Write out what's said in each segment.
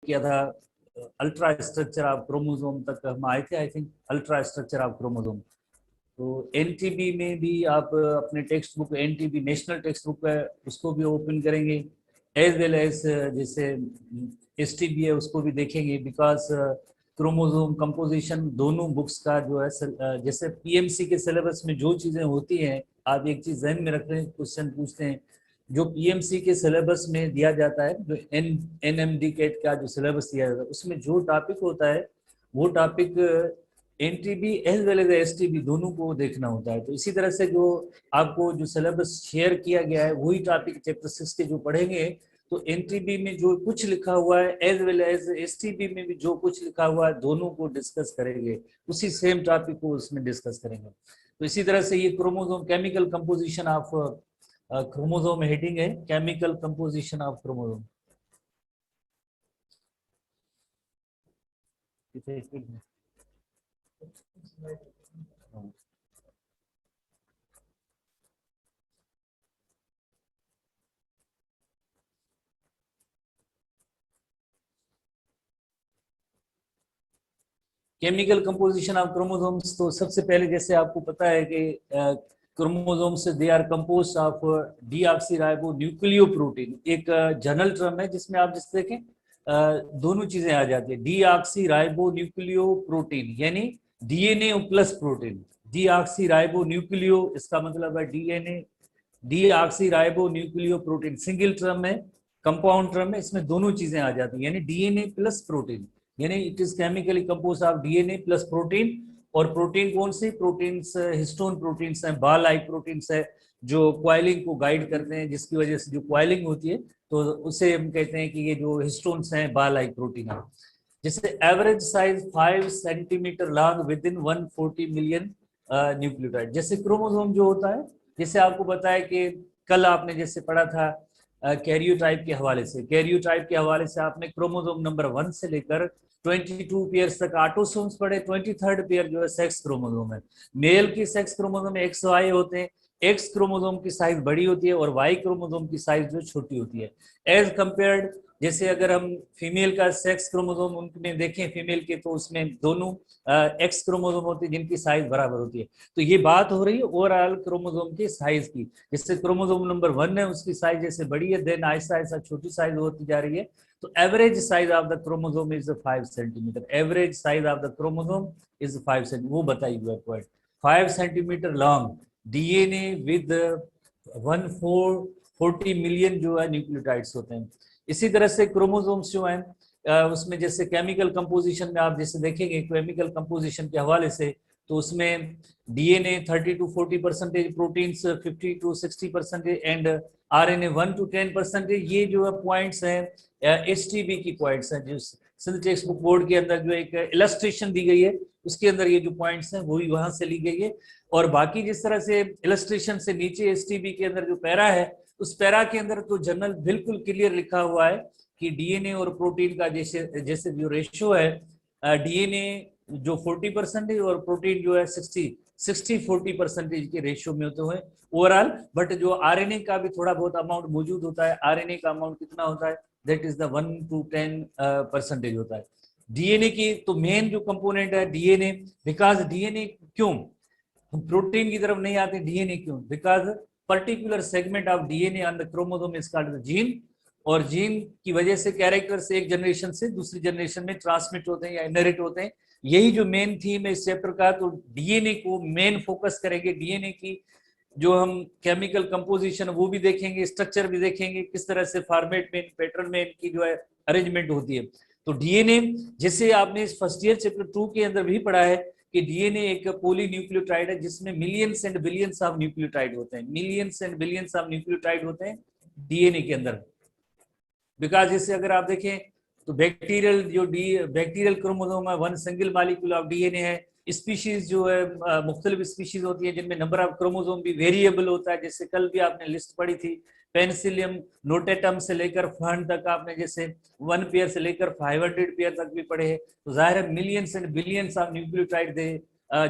किया था, ultra structure of chromosome तक हम आए थे, I think ultra structure of chromosome. तो एनटीबी में भी आप अपने text book, NTB national text book है, उसको भी ओपन करेंगे, एज वेल एज जैसे एसटीबी है उसको भी देखेंगे, बिकॉज क्रोमोसोम कंपोजिशन दोनों बुक्स का जो है जैसे पीएमसी के सिलेबस में जो चीज़ें होती हैं, आप एक चीज़ ध्यान में रखते हैं, क्वेश्चन पूछते हैं, जो पीएमसी के सिलेबस में दिया जाता है, जो एनएमडी कैट का जो सिलेबस दिया जाता है, उसमें जो टॉपिक होता है वो topic NTB as well as STB दोनों को देखना होता है। तो इसी तरह से जो आपको जो सिलेबस शेयर किया गया है वही टॉपिक चैप्टर 6 के जो पढ़ेंगे, तो एनटीबी में जो कुछ लिखा हुआ है एज वेल एज एसटीबी में भी जो कुछ लिखा हुआ है, दोनों को डिस्कस करेंगे, उसी सेम टॉपिक को उसमें डिस्कस करेंगे। तो इसी तरह से ये chromosome chemical composition of chromosome heading है, chemical composition of chromosome. Chemical composition of chromosomes, तो सबसे पहले जैसे आपको पता है कि chromosomes they are composed of deoxyribonucleoprotein, एक जनरल टर्म है जिसमें आप जिस देखें दोनों चीजें आ जाती है, डीऑक्सीराइबो न्यूक्लियोप्रोटीन यानी DNA plus protein. Deoxyribo nucleo इसका मतलब है DNA, deoxyribo nucleoprotein single term है, कंपाउंड टर्म है, इसमें दोनों चीजें आ जाती है, यानी डीएनए प्लस प्रोटीन, यानी it is chemically compose of DNA plus protein. और प्रोटीन कौन से प्रोटीन्स? हिस्टोन प्रोटीन्स हैं, बॉल लाइक प्रोटीन्स है, जो क्वाइलिंग को गाइड करते हैं, जिसकी वजह से जो क्वाइलिंग होती है तो उसे हम कहते हैं कि ये जो हिस्टोन्स हैं बॉल लाइक प्रोटीन है। जैसे average size 5 centimetre long with in 140 million nucleotide. जैसे क्रोमोसोम जो होता है, जैसे आपको बताया कि कल आपने जैसे पढ़ा था कैरियोटाइप के हवाले से, कैरियोटाइप के हवाले से आपने क्रोमोसोम नंबर 1 से लेकर 22 पेयर्स तक ऑटोसोम्स पढ़े, 23rd पेयर जो है सेक्स क्रोमोसोम है। मेल की सेक्स क्रोमोसोम में एक्स वाई होते हैं, एक्स क्रोमोसोम की साइज बड़ी होती है और वाई क्रोमोसोम की साइज जो छोटी होती है एज कंपेयर्ड। जैसे अगर हम फीमेल का सेक्स क्रोमोसोम उनमें देखें फीमेल के, तो उसमें दोनों एक्स क्रोमोसोम होते हैं जिनकी साइज बराबर होती है। तो ये बात हो रही है ओवरऑल क्रोमोसोम की साइज की। जैसे क्रोमोसोम नंबर 1 है उसकी साइज जैसे बड़ी है, देन आहिस्ता आहिस्ता छोटी साइज होती जा रही है। तो average size of the chromosome is 5 centimetre, average size of the chromosome is 5 centimetre, वो बताई हुई point 5 centimetre long DNA with 140 million जो है न्यूक्लियोटाइड्स होते हैं। इसी तरह से क्रोमोसोम्स जो हैं उसमें जैसे केमिकल कंपोजिशन में आप जैसे देखेंगे केमिकल कंपोजिशन के हवाले से, तो उसमें DNA 30 to 40%, proteins 50 to 60% and RNA 1 to 10%। ये जो है पॉइंट्स हैं एचटीबी की पॉइंट्स हैं, जो सिंध टेक्स्ट बुक बोर्ड के अंदर जो एक इलस्ट्रेशन दी गई है उसके अंदर ये जो पॉइंट्स हैं वही वहां से ली गई है। और बाकी जिस तरह से इलस्ट्रेशन से नीचे एचटीबी के अंदर जो पैरा है, उस पैरा के अंदर तो जनरल बिल्कुल क्लियर लिखा हुआ है कि डीएनए और प्रोटीन का जैसे जैसे जो रेशियो है, डीएनए जो 40% और प्रोटीन जो है 60-40% के रेशियो में होते हुए ओवरऑल। बट जो आरएनए का भी थोड़ा बहुत अमाउंट मौजूद होता है, आरएनए का अमाउंट कितना होता है, दैट इज द 1 to 10% होता है। डीएनए की तो मेन जो कंपोनेंट है डीएनए, बिकॉज डीएनए क्यों हम प्रोटीन की तरफ नहीं आते, डीएनए क्यों? Because particular segment of DNA on the chromosome is called the gene, और जीन की वजह से कैरेक्टर्स एक जनरेशन से दूसरी जनरेशन में ट्रांसमिट होते हैं या इनहेरिट होते हैं। यही जो मेन थीम है इस चैप्टर का, तो डीएनए को मेन फोकस करेंगे, डीएनए की जो हम केमिकल कंपोजिशन वो भी देखेंगे, स्ट्रक्चर भी देखेंगे, किस तरह से फॉर्मेट में पैटर्न में इनकी जो है अरेंजमेंट होती है। तो डीएनए जैसे आपने इस फर्स्ट ईयर चैप्टर 2 के अंदर भी पढ़ा है कि डीएनए एक पॉलीन्यूक्लियोटाइड है जिसमें millions and billions of nucleotide होते हैं, millions and billions of nucleotide होते हैं डीएनए के अंदर। बिकॉज जैसे अगर आप देखें तो बैक्टीरियल जो बैक्टीरियल क्रोमोसोम है 1 सिंगल मॉलिक्यूल ऑफ डीएनए है। स्पीशीज जो है मुख्तलिफ स्पीशीज होती है जिनमें नंबर ऑफ क्रोमोसोम भी वेरिएबल होता है। जैसे कल भी आपने लिस्ट पढ़ी थी, पेनिसिलियम नोटेटम से लेकर फर्न तक आपने जैसे 1 पेयर से लेकर 500 पेयर तक भी पढ़े हैं। तो जाहिर है millions and billions of nucleotide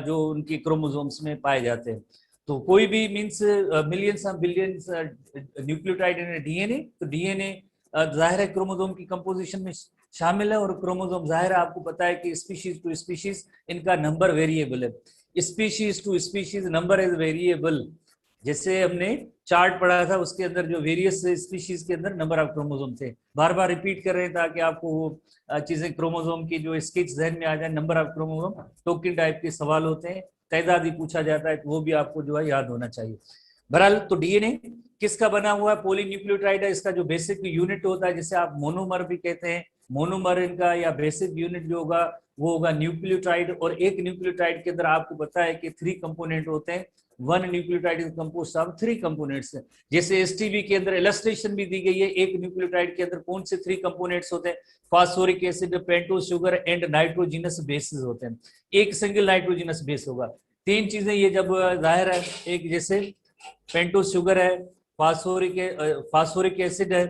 जो उनके क्रोमोसोम्स में पाए जाते हैं। तो कोई भी means millions of billions nucleotide in DNA, तो डीएनए जाहिर है क्रोमोसोम की कंपोजिशन में शामिल है। और क्रोमोसोम जाहिर है आपको पता है कि स्पीशीज टू स्पीशीज इनका नंबर वेरिएबल है, species to species number is variable. जैसे हमने चार्ट पढ़ा था उसके अंदर जो वेरियस स्पीशीज के अंदर नंबर ऑफ क्रोमोसोम थे, बार बार रिपीट कर रहे हैं ताकि आपको वो चीजें क्रोमोसोम की जो स्केच जहन में आ जाए। Number of chromosome token type के सवाल होते हैं, तादाद ही पूछा जाता है, तो वो भी आपको जो है याद होना चाहिए। बहरहाल तो डीएनए किसका बना हुआ है? पॉलीन्यूक्लियोटाइड है। इसका जो बेसिक यूनिट होता है जिसे आप मोनोमर भी कहते हैं, मोनोमर इनका या बेसिक यूनिट जो होगा वो होगा न्यूक्लियोटाइड। और एक न्यूक्लियोटाइड के अंदर आपको पता है कि 3 कंपोनेंट होते हैं। One nucleotide is composed of 3 components. जैसे एसटीबी के अंदर इलस्ट्रेशन भी दी गई है, एक न्यूक्लियोटाइड के अंदर कौन से 3 कंपोनेंट्स होते हैं? Phosphoric acid, pentose sugar and nitrogenous basis होते हैं। एक सिंगल नाइट्रोजिनस बेस होगा। 3 चीजें ये जब जाहिर है, एक जैसे पेंटोज शुगर है, फास्फोरिक एसिड है,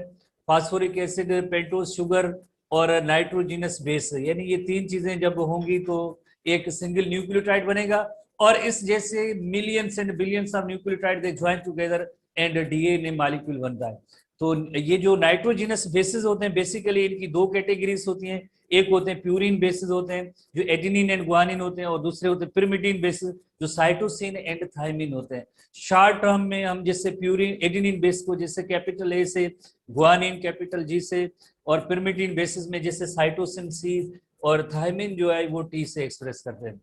फास्फोरिक एसिड, पेंटोज शुगर और नाइट्रोजिनस बेस, यानी ये 3 चीजें जब होंगी तो एक सिंगल न्यूक्लियोटाइड बनेगा। और इस जैसे millions and billions of nucleotide they join together and DNA molecule बनता है। तो ये जो नाइट्रोजिनस बेसिस होते हैं बेसिकली इनकी 2 कैटेगरीज होती हैं। एक होते हैं प्यूरिन बेसिस होते हैं जो एडेनिन एंड ग्वानिन होते हैं, और दूसरे होते हैं पिरिमिडिन बेसिस जो साइटोसिन एंड थायमिन होते हैं। शॉर्ट टर्म में हम जैसे प्यूरिन एडेनिन बेस को जैसे कैपिटल ए से, ग्वानिन कैपिटल जी से, और पिरिमिडिन बेसिस में जैसे साइटोसिन सी और थायमिन जो है वो टी से एक्सप्रेस करते हैं।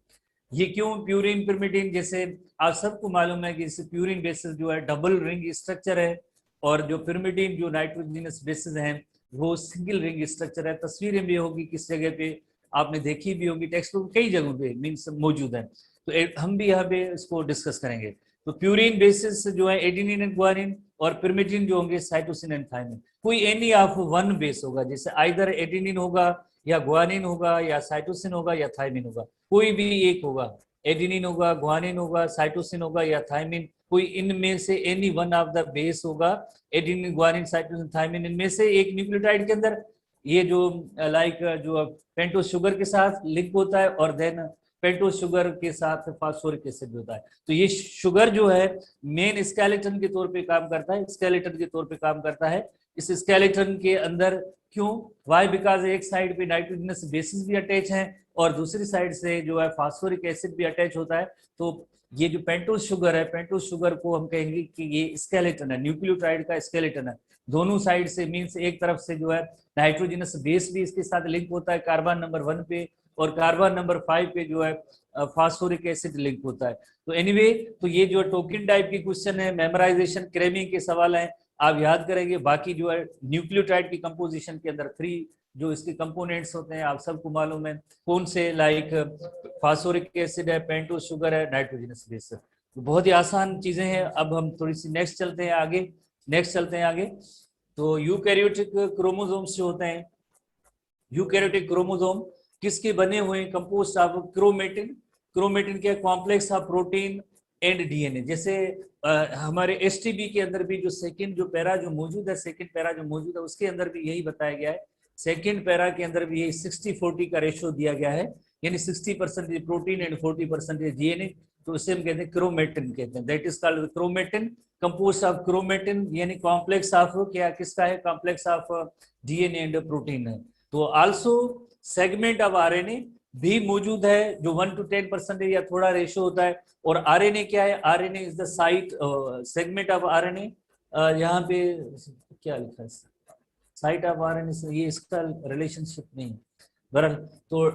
ये क्यों प्यूरिन पिरिमिडिन? जैसे आप सबको मालूम है कि जैसे प्यूरिन बेसिस जो है डबल रिंग स्ट्रक्चर है, और जो पिरिमिडिन जो नाइट्रोजिनस बेसिस हैं वो सिंगल रिंग स्ट्रक्चर है। तस्वीरें भी होगी किस जगह पे, आपने देखी भी होगी, टेक्स्ट बुक कई जगहों पे मीन्स मौजूद है। तो हम भी यहाँ पे इसको डिस्कस करेंगे। तो प्यूरिन बेसिस जो है एडेनिन एंड ग्वानिन, और पिरिमिडिन जो होंगे साइटोसिन एंड थायमिन। कोई एनी ऑफ वन बेस होगा, जैसे आइदर एडेनिन होगा या ग्वानिन होगा या साइटोसिन होगा या थायमिन होगा, कोई भी एक होगा। एडेनिन होगा, ग्वानिन होगा, साइटोसिन होगा या थायमिन, कोई इनमें से any one of the base होगा। एडेनिन, ग्वानिन, साइटोसिन, थायमिन, इनमें से एक न्यूक्लियोटाइड के अंदर ये जो लाइक जो पेंटोज शुगर के साथ लिंक होता है, और देन पेंटोज शुगर के साथ फास्फोरिक एसिड होता है। तो ये शुगर जो है मेन स्केलेटन के तौर पे काम करता है, स्केलेटन के तौर पे काम करता है। इस स्केलेटन के अंदर क्यों? वाई? बिकॉज एक साइड पे नाइट्रोजनस बेसिस भी अटैच है और दूसरी साइड से जो है फास्फोरिक एसिड भी अटैच होता है। तो ये जो पेंटोज शुगर है, पेंटोज शुगर को हम कहेंगे कि ये स्केलेटन है, न्यूक्लियोटाइड का स्केलेटन है। दोनों साइड से मीन्स एक तरफ से जो है नाइट्रोजनस बेस भी इसके साथ लिंक होता है कार्बन नंबर 1 पे, और कार्बन नंबर 5 पे जो है फास्फोरिक एसिड लिंक होता है। तो एनीवे, तो ये जो टोकन टाइप की क्वेश्चन है, मेमोराइजेशन क्रेमिंग के सवाल हैं, आप याद करेंगे। बाकी जो है न्यूक्लियोटाइड की कंपोजिशन के अंदर 3 जो इसके कंपोनेंट्स होते हैं आप सबको मालूम है कौन से, लाइक फास्फोरिक एसिड है, पेंटोज शुगर है, नाइट्रोजनस बेस है। तो बहुत ही आसान चीजें हैं। अब हम थोड़ी सी नेक्स्ट चलते हैं आगे। तो यूकैरियोटिक क्रोमोसोम्स जो होते हैं, यूकैरियोटिक क्रोमोसोम किसके बने हुए हैं? कंपोस्ट ऑफ क्रोमेटिन के complex of protein and DNA. जैसे हमारे एसटीबी के अंदर भी जो सेकंड जो पैरा जो मौजूद है उसके अंदर भी यही बताया गया है। सेकंड पैरा के अंदर भी यही 60-40 का रेशियो दिया गया है, यानी 60% प्रोटीन एंड 40% डीएनए। तो इसे हम कहते हैं क्रोमेटिन कहते हैं, that is called chromatin, compost of chromatin, यानी कॉम्प्लेक्स ऑफ क्या किसका है? Complex of DNA and protein है। तो आल्सो सेगमेंट ऑफ आरएनए भी मौजूद है जो 1 to 10% या थोड़ा रेशियो होता है। और आरएनए क्या है? RNA is the site segment of RNA. यहाँ पे क्या लिखा है? साइट ऑफ आरएनए से ये इसका रिलेशनशिप नहीं। बहरहाल तो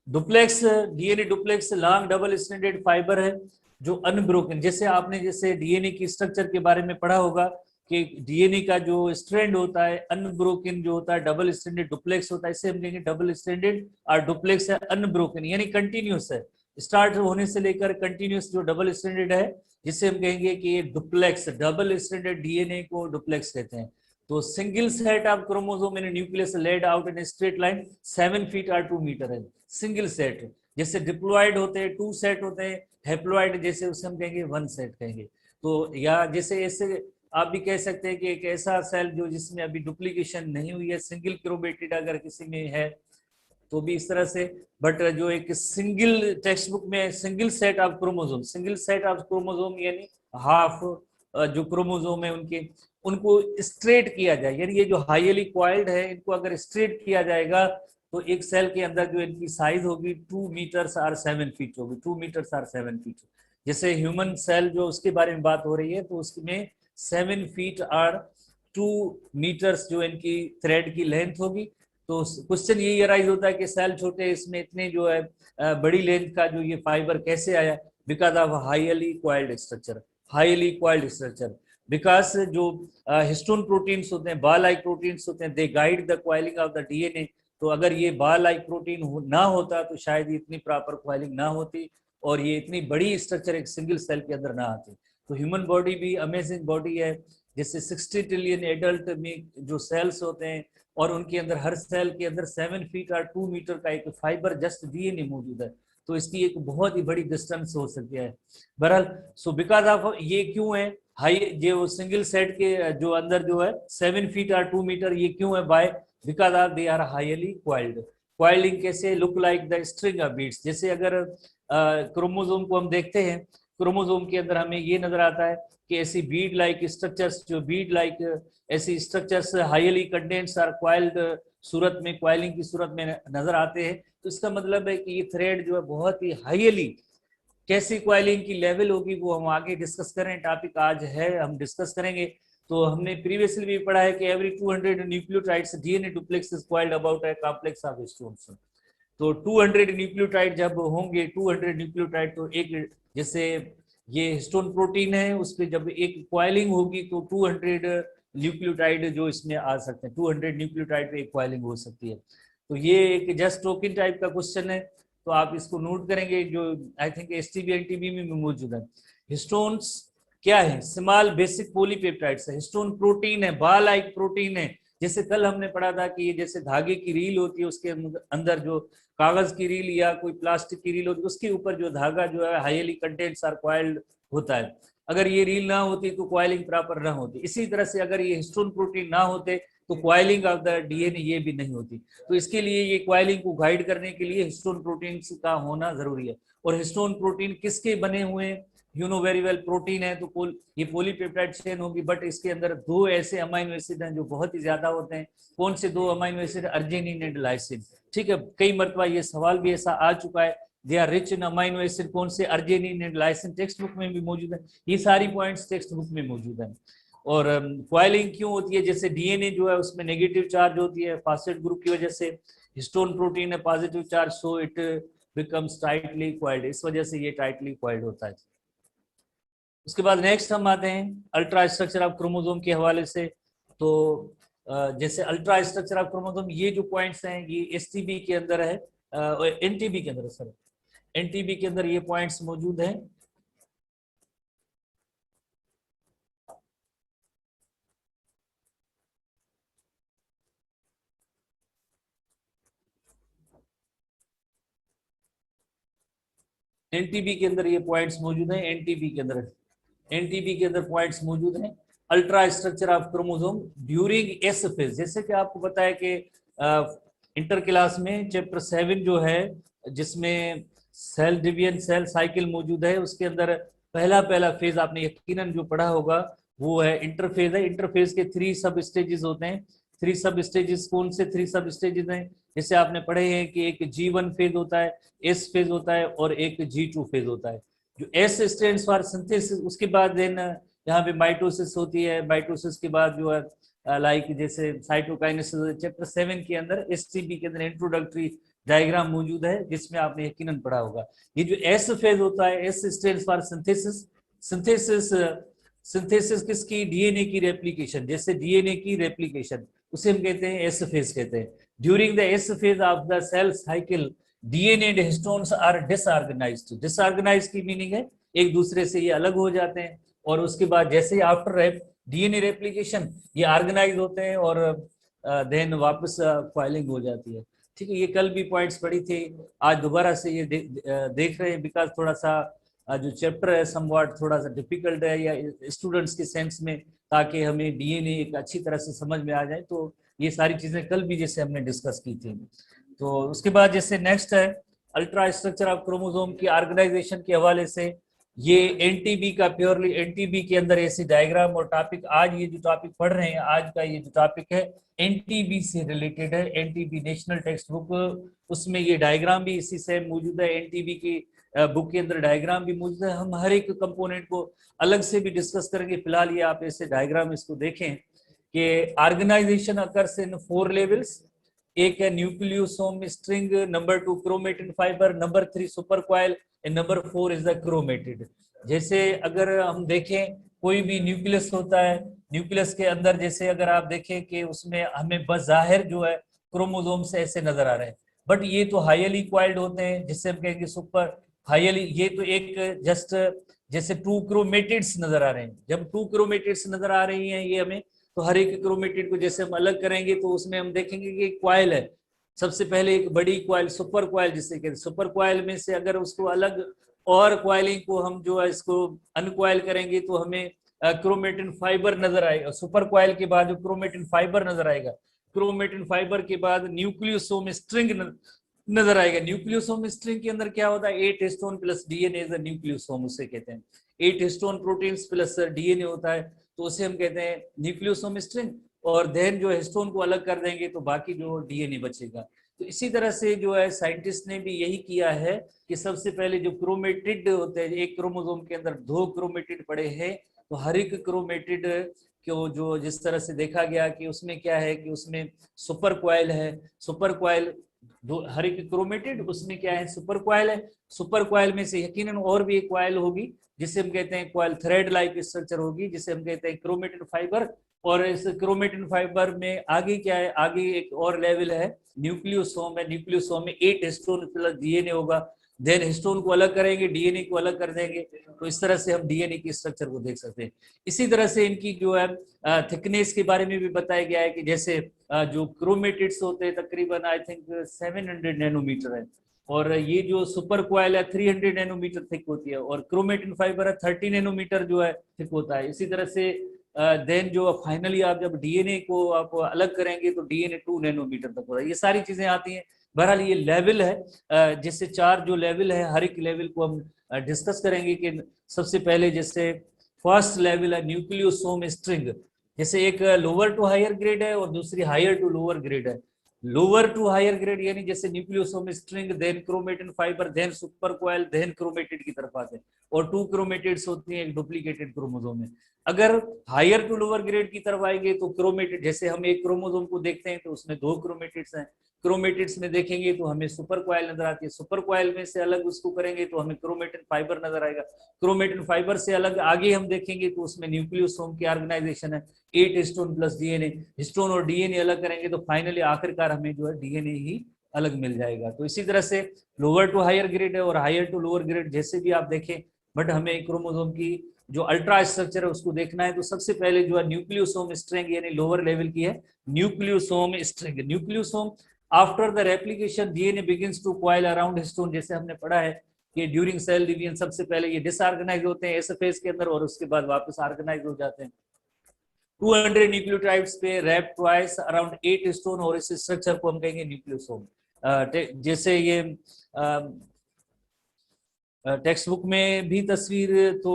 duplex DNA duplex long double stranded fibre है जो अनब्रोकन। जैसे आपने जैसे डीएनए की स्ट्रक्चर के बारे में पढ़ा होगा कि डीएनए का जो स्ट्रैंड होता है अनब्रोकन जो होता है, डबल स्ट्रैंडेड डुप्लेक्स होता है। इसे हम कहेंगे डबल स्ट्रैंडेड, और डुप्लेक्स है अनब्रोकन यानी कंटिन्यूस है, स्टार्ट होने से लेकर कंटिन्यूस जो डबल स्ट्रैंडेड है, जिसे हम कहेंगे कि ये डुप्लेक्स, डबल स्ट्रैंडेड डीएनए को डुप्लेक्स कहते हैं। तो single set of chromosome in nucleus laid out in straight line 7 feet or 2 meter है, सिंगल सेट। जैसे डिप्लॉयड होते हैं 2 सेट होते हैं, हैप्लॉयड जैसे उसे हम कहेंगे 1 सेट कहेंगे। तो या जैसे ऐसे आप भी कह सकते हैं कि एक ऐसा सेल जो जिसमें अभी डुप्लीकेशन नहीं हुई है, सिंगल क्रोमेटिड अगर किसी में है तो भी इस तरह से। बट जो एक सिंगल टेक्स्ट बुक में सिंगल सेट ऑफ क्रोमोसोम यानी हाफ जो क्रोमोसोम है उनको स्ट्रेट किया जाए, यानी ये जो हाईली क्वाइल्ड है इनको अगर स्ट्रेट किया जाएगा तो एक सेल के अंदर जो इनकी साइज होगी 2 मीटर्स और 7 फीट होगी, 2 मीटर्स और 7 फीट। जैसे ह्यूमन सेल जो उसके बारे में बात हो रही है, तो उसमें 7 फीट और 2 मीटर्स जो इनकी थ्रेड की लेंथ होगी। तो क्वेश्चन यही अराइज होता है कि सेल छोटे, इसमें इतने जो है बड़ी लेंथ का जो ये फाइबर कैसे आया? Because of highly coiled structure, highly coiled structure. Because जो हिस्टोन प्रोटीन्स होते हैं, बार लाइक प्रोटीन्स होते हैं, they guide the coiling of the DNA. तो अगर ये बार लाइक प्रोटीन ना होता तो शायद इतनी प्रॉपर कॉइलिंग ना होती और ये इतनी बड़ी स्ट्रक्चर एक सिंगल सेल के अंदर ना आती। तो ह्यूमन बॉडी भी अमेजिंग बॉडी है। जैसे 60 ट्रिलियन एडल्ट में जो सेल्स होते हैं और उनके अंदर हर सेल के अंदर 7 फीट और 2 मीटर का एक फाइबर जस्ट डीएनए मौजूद है। तो इसकी एक बहुत ही बड़ी डिस्टेंस हो सकती है। बहरहाल सो बिकॉज ऑफ ये क्यों है हाई, जो सिंगल सेट के जो अंदर जो है 7 फीट और 2 मीटर, ये क्यों है? By because of they are highly coiled. Coiling कैसे? Look like the string of beads. जैसे अगर क्रोमोसोम को हम देखते हैं, क्रोमोसोम के अंदर हमें ये नजर आता है कि ऐसी बीड लाइक स्ट्रक्चर्स, जो बीड लाइक ऐसी स्ट्रक्चर्स हाईली कंडेंस्ड और कॉइल्ड सूरत में, कॉइलिंग की सूरत में नजर आते हैं। तो इसका मतलब है कि ये थ्रेड जो है बहुत ही हाईली, कैसी कॉइलिंग की लेवल होगी वो हम आगे डिस्कस करें। टॉपिक आज है, हम डिस्कस करेंगे। तो हमने प्रीवियसली भी पढ़ा है कि every 200 nucleotides DNA duplex is coiled about a complex of histones. तो 200 न्यूक्लियोटाइड जब होंगे, 200 न्यूक्लियोटाइड, तो एक जैसे ये हिस्टोन प्रोटीन है, उस पर जब एक कॉइलिंग होगी तो 200 न्यूक्लियोटाइड जो इसमें आ सकते हैं, 200 न्यूक्लियोटाइड पे एक कॉइलिंग हो सकती है। तो ये एक जस्ट टोकन टाइप का क्वेश्चन है, तो आप इसको नोट करेंगे, जो आई थिंक एसटीबी एनटीबी में मौजूद है। हिस्टोन्स क्या है? स्मॉल बेसिक पॉलीपेप्टाइड्स है। हिस्टोन प्रोटीन है, बार लाइक प्रोटीन है। जैसे कल हमने पढ़ा था कि ये जैसे धागे की रील होती है, उसके अंदर जो कागज की रील या कोई प्लास्टिक की रील होती है, उसके ऊपर जो धागा जो है हाईली कंटेंट्स आर कॉइल्ड होता है। अगर ये रील ना होती तो कॉइलिंग प्रॉपर ना होती। इसी तरह से अगर ये हिस्टोन प्रोटीन ना होते तो कॉइलिंग ऑफ द डीएनए ये भी नहीं होती। तो इसके लिए ये कॉइलिंग को गाइड करने के लिए हिस्टोन प्रोटीन का होना जरूरी है। और हिस्टोन प्रोटीन किसके बने हुए? You know very well, protein है तो ये पॉलीपेप्टाइड चेन होगी, बट इसके अंदर 2 ऐसे अमाइनो एसिड हैं जो बहुत ही ज्यादा होते हैं। कौन से 2 amino acid? Arginine and lysine. ठीक है, कई मरतबा ये सवाल भी ऐसा आ चुका है, they are rich in amino acid. कौन से? Arginine and lysine. Textbook में भी मौजूद है, ये सारी पॉइंट्स टेक्स्ट बुक में मौजूद है। और कॉइलिंग क्यों होती है? जैसे डीएनए जो है उसमें नेगेटिव चार्ज होती है फॉस्फेट ग्रुप की वजह से, हिस्टोन प्रोटीन है positive charge, so it becomes tightly coiled. इस वजह से ये टाइटली कॉइल्ड होता है। उसके बाद नेक्स्ट हम आते हैं अल्ट्रा स्ट्रक्चर ऑफ क्रोमोसोम के हवाले से। तो जैसे अल्ट्रा स्ट्रक्चर ऑफ क्रोमोसोम, ये जो पॉइंट्स हैं ये एसटीबी के अंदर है, एनटीबी के अंदर, सर एनटीबी के अंदर ये पॉइंट्स मौजूद हैं। एनटीबी के अंदर ये पॉइंट्स मौजूद हैं। एनटीबी के अंदर, एनटीबी के अंदर पॉइंट्स मौजूद हैं। Ultra structure of chromosome during S phase, जैसे कि आपको बताया कि इंटर क्लास में चैप्टर 7 जो है, जिसमें सेल डिवीजन, सेल साइकिल मौजूद है, उसके अंदर पहला फेज आपने यकीनन जो पढ़ा होगा वो है इंटरफेज है। इंटरफेज के 3 सब स्टेजेस होते हैं। 3 सब स्टेजेस कौन से 3 सब स्टेजेस हैं? जैसे आपने पढ़े हैं कि एक G1 फेज होता है, एस फेज होता है और एक G2 फेज होता है। जो एस स्टैंड्स फॉर सिंथेसिस, उसके बाद देन यहाँ पे माइटोसिस होती है। माइटोसिस के बाद जो है लाइक जैसे साइटोकाइनेसिस, चैप्टर 7 के अंदर एसटीबी के अंदर इंट्रोडक्टरी डायग्राम मौजूद है, जिसमें आपने यकीनन पढ़ा होगा। ये जो एस फेज होता है, S stands for synthesis. Synthesis, synthesis किसकी? डीएनए की रेप्लिकेशन। जैसे डीएनए की रेप्लिकेशन, उसे हम कहते हैं एस फेज कहते हैं। During the S phase of the cell cycle DNA and histones are disorganised. Disorganised की मीनिंग है एक दूसरे से ये अलग हो जाते हैं, और उसके बाद जैसे आफ्टर डीएनए रेप्लिकेशन ये ऑर्गेनाइज होते हैं और देन वापस फाइलिंग हो जाती है। ठीक है, ये कल भी पॉइंट्स पढ़ी थी, आज दोबारा से ये देख रहे हैं, बिकॉज थोड़ा सा जो चैप्टर है समवॉट थोड़ा सा डिफिकल्ट है, या स्टूडेंट्स के सेंस में, ताकि हमें डीएनए एक अच्छी तरह से समझ में आ जाए। तो ये सारी चीजें कल भी जैसे हमने डिस्कस की थी। तो उसके बाद जैसे नेक्स्ट है अल्ट्रा स्ट्रक्चर ऑफ क्रोमोसोम की ऑर्गेनाइजेशन के हवाले से। ये एनटीबी का, प्योरली एनटीबी के अंदर ऐसे डायग्राम और टॉपिक, आज ये जो टॉपिक पढ़ रहे हैं, आज का ये जो टॉपिक है एनटीबी से रिलेटेड है, एनटीबी नेशनल टेक्स्ट बुक, उसमें ये डायग्राम भी इसी से मौजूद है, एनटीबी की बुक के अंदर डायग्राम भी मौजूद है। हम हर एक कंपोनेंट को अलग से भी डिस्कस करेंगे, फिलहाल ये आप ऐसे डायग्राम इसको देखें कि ऑर्गेनाइजेशन अकर्स इन 4 लेवल्स। एक है nucleosome string, number 2 chromatin fibre, number 3 super coil and number 4 is the chromatid. जैसे अगर हम देखें कोई भी न्यूक्लियस होता है, न्यूक्लियस के अंदर जैसे अगर आप देखें कि उसमें हमें बज़ाहिर जो है क्रोमोसोम से ऐसे नजर आ रहे हैं, बट ये तो हाईली क्वाइल्ड होते हैं, जिससे हम कहेंगे सुपर हाईली। ये तो एक जस्ट जैसे 2 क्रोमेटिड्स नजर आ रहे हैं, जब 2 क्रोमेटिड्स नजर आ रही हैं ये हमें, तो हर एक क्रोमेटिड को जैसे हम अलग करेंगे तो उसमें हम देखेंगे कि क्वाइल है। सबसे पहले एक बड़ी क्वाइल सुपर क्वाइल जिसे कहते हैं, सुपर क्वाइल में से अगर उसको अलग और क्वाइलिंग को हम जो है इसको अनक्वाइल करेंगे तो हमें क्रोमेटिन फाइबर नजर आएगा। सुपर क्वाइल के बाद जो क्रोमेटिन फाइबर नजर आएगा, क्रोमेटिन फाइबर के बाद न्यूक्लियोसोम स्ट्रिंग नजर आएगा। न्यूक्लियोसोम स्ट्रिंग के अंदर क्या होता है, 8 histone plus DNA is a nucleosome, उसे कहते हैं 8 हिस्टोन प्रोटीन्स प्लस डीएनए होता है, तो उसे हम कहते हैं न्यूक्लियोसोम स्ट्रिंग। और देन जो हिस्टोन को अलग कर देंगे तो बाकी जो डीएनए बचेगा। तो इसी तरह से जो है साइंटिस्ट ने भी यही किया है कि सबसे पहले जो क्रोमेटिड होते हैं, एक क्रोमोसोम के अंदर 2 क्रोमेटिड पड़े हैं, तो हर एक क्रोमेटिड को जो जिस तरह से देखा गया कि उसमें क्या है कि उसमें सुपर क्वाइल है, सुपर क्वाइल दो हर एक क्रोमेटिड उसमें क्या है सुपर क्वाइल है। सुपर क्वाइल में से यकीनन और भी एक क्वाइल होगी जिसे हम कहते हैं क्वाइल थ्रेड लाइक स्ट्रक्चर होगी, जिसे हम कहते हैं क्रोमेटिन फाइबर। और इस क्रोमेटिन फाइबर में आगे क्या है, आगे एक और लेवल है न्यूक्लियोसोम है। न्यूक्लियोसोम में 8 हिस्टोन प्लस डीएनए होगा, देन हिस्टोन को अलग करेंगे, डीएनए को अलग कर देंगे, तो इस तरह से हम डीएनए की स्ट्रक्चर को देख सकते हैं। इसी तरह से इनकी जो है थिकनेस के बारे में भी बताया गया है कि जैसे जो क्रोमेटिड्स होते हैं तकरीबन आई थिंक 700 नैनोमीटर है, और ये जो सुपर क्वाइल है 300 नैनोमीटर थिक होती है, और क्रोमेटिन फाइबर है 30 नैनोमीटर जो है थिक होता है। इसी तरह से देन जो फाइनली आप जब डीएनए को आप अलग करेंगे तो डीएनए 2 नैनोमीटर तक होता है। ये सारी चीजें आती हैं। बहरहाल ये लेवल है, जैसे 4 जो लेवल है, हर एक लेवल को हम डिस्कस करेंगे कि सबसे पहले जैसे फर्स्ट लेवल है न्यूक्लियोसोम स्ट्रिंग। जैसे एक लोअर टू हायर ग्रेड है और दूसरी हायर टू लोअर ग्रेड है। लोअर टू हायर ग्रेड यानी जैसे nucleosome string, then chromatin fibre, then super coil, then chromatid की तरफ आते हैं, और 2 क्रोमेटिड्स होती हैं एक डुप्लीकेटेड क्रोमोसोम में। अगर हायर टू लोअर ग्रेड की तरफ आएंगे तो क्रोमेटिड, जैसे हम एक क्रोमोसोम को देखते हैं तो उसमें 2 क्रोमेटिड्स हैं, क्रोमेटिड्स में देखेंगे तो हमें सुपर क्वाइल नजर आती है, सुपर क्वाइल में से अलग उसको करेंगे तो हमें क्रोमेटिन फाइबर नजर आएगा, क्रोमेटिन फाइबर से अलग आगे हम देखेंगे तो उसमें न्यूक्लियोसोम की ऑर्गेनाइजेशन है 8 हिस्टोन प्लस डीएनए, हिस्टोन और डीएनए अलग करेंगे तो फाइनली आखिरकार हमें जो है डीएनए ही अलग मिल जाएगा। तो इसी तरह से लोअर टू हायर ग्रेड है और हायर टू लोअर ग्रेड जैसे भी आप देखें, बट हमें क्रोमोसोम की जो अल्ट्रा स्ट्रक्चर है उसको देखना है। तो सबसे पहले जो है न्यूक्लियोसोम स्ट्रिंग यानी लोअर लेवल की है nucleosome string. Nucleosome after the replication DNA begins to coil around histone, जैसे हमने पढ़ा है कि ड्यूरिंग सेल डिवीजन सबसे पहले ये डिसऑर्गेनाइज होते हैं एसएफएस के अंदर और उसके बाद वापस ऑर्गेनाइज हो जाते हैं। 200 न्यूक्लियोटाइड्स पे रैप ट्वाइस अराउंड 8 हिस्टोन, और इस स्ट्रक्चर को हम कहेंगे न्यूक्लियोसोम। जैसे ये टेक्स्ट बुक में भी तस्वीर तो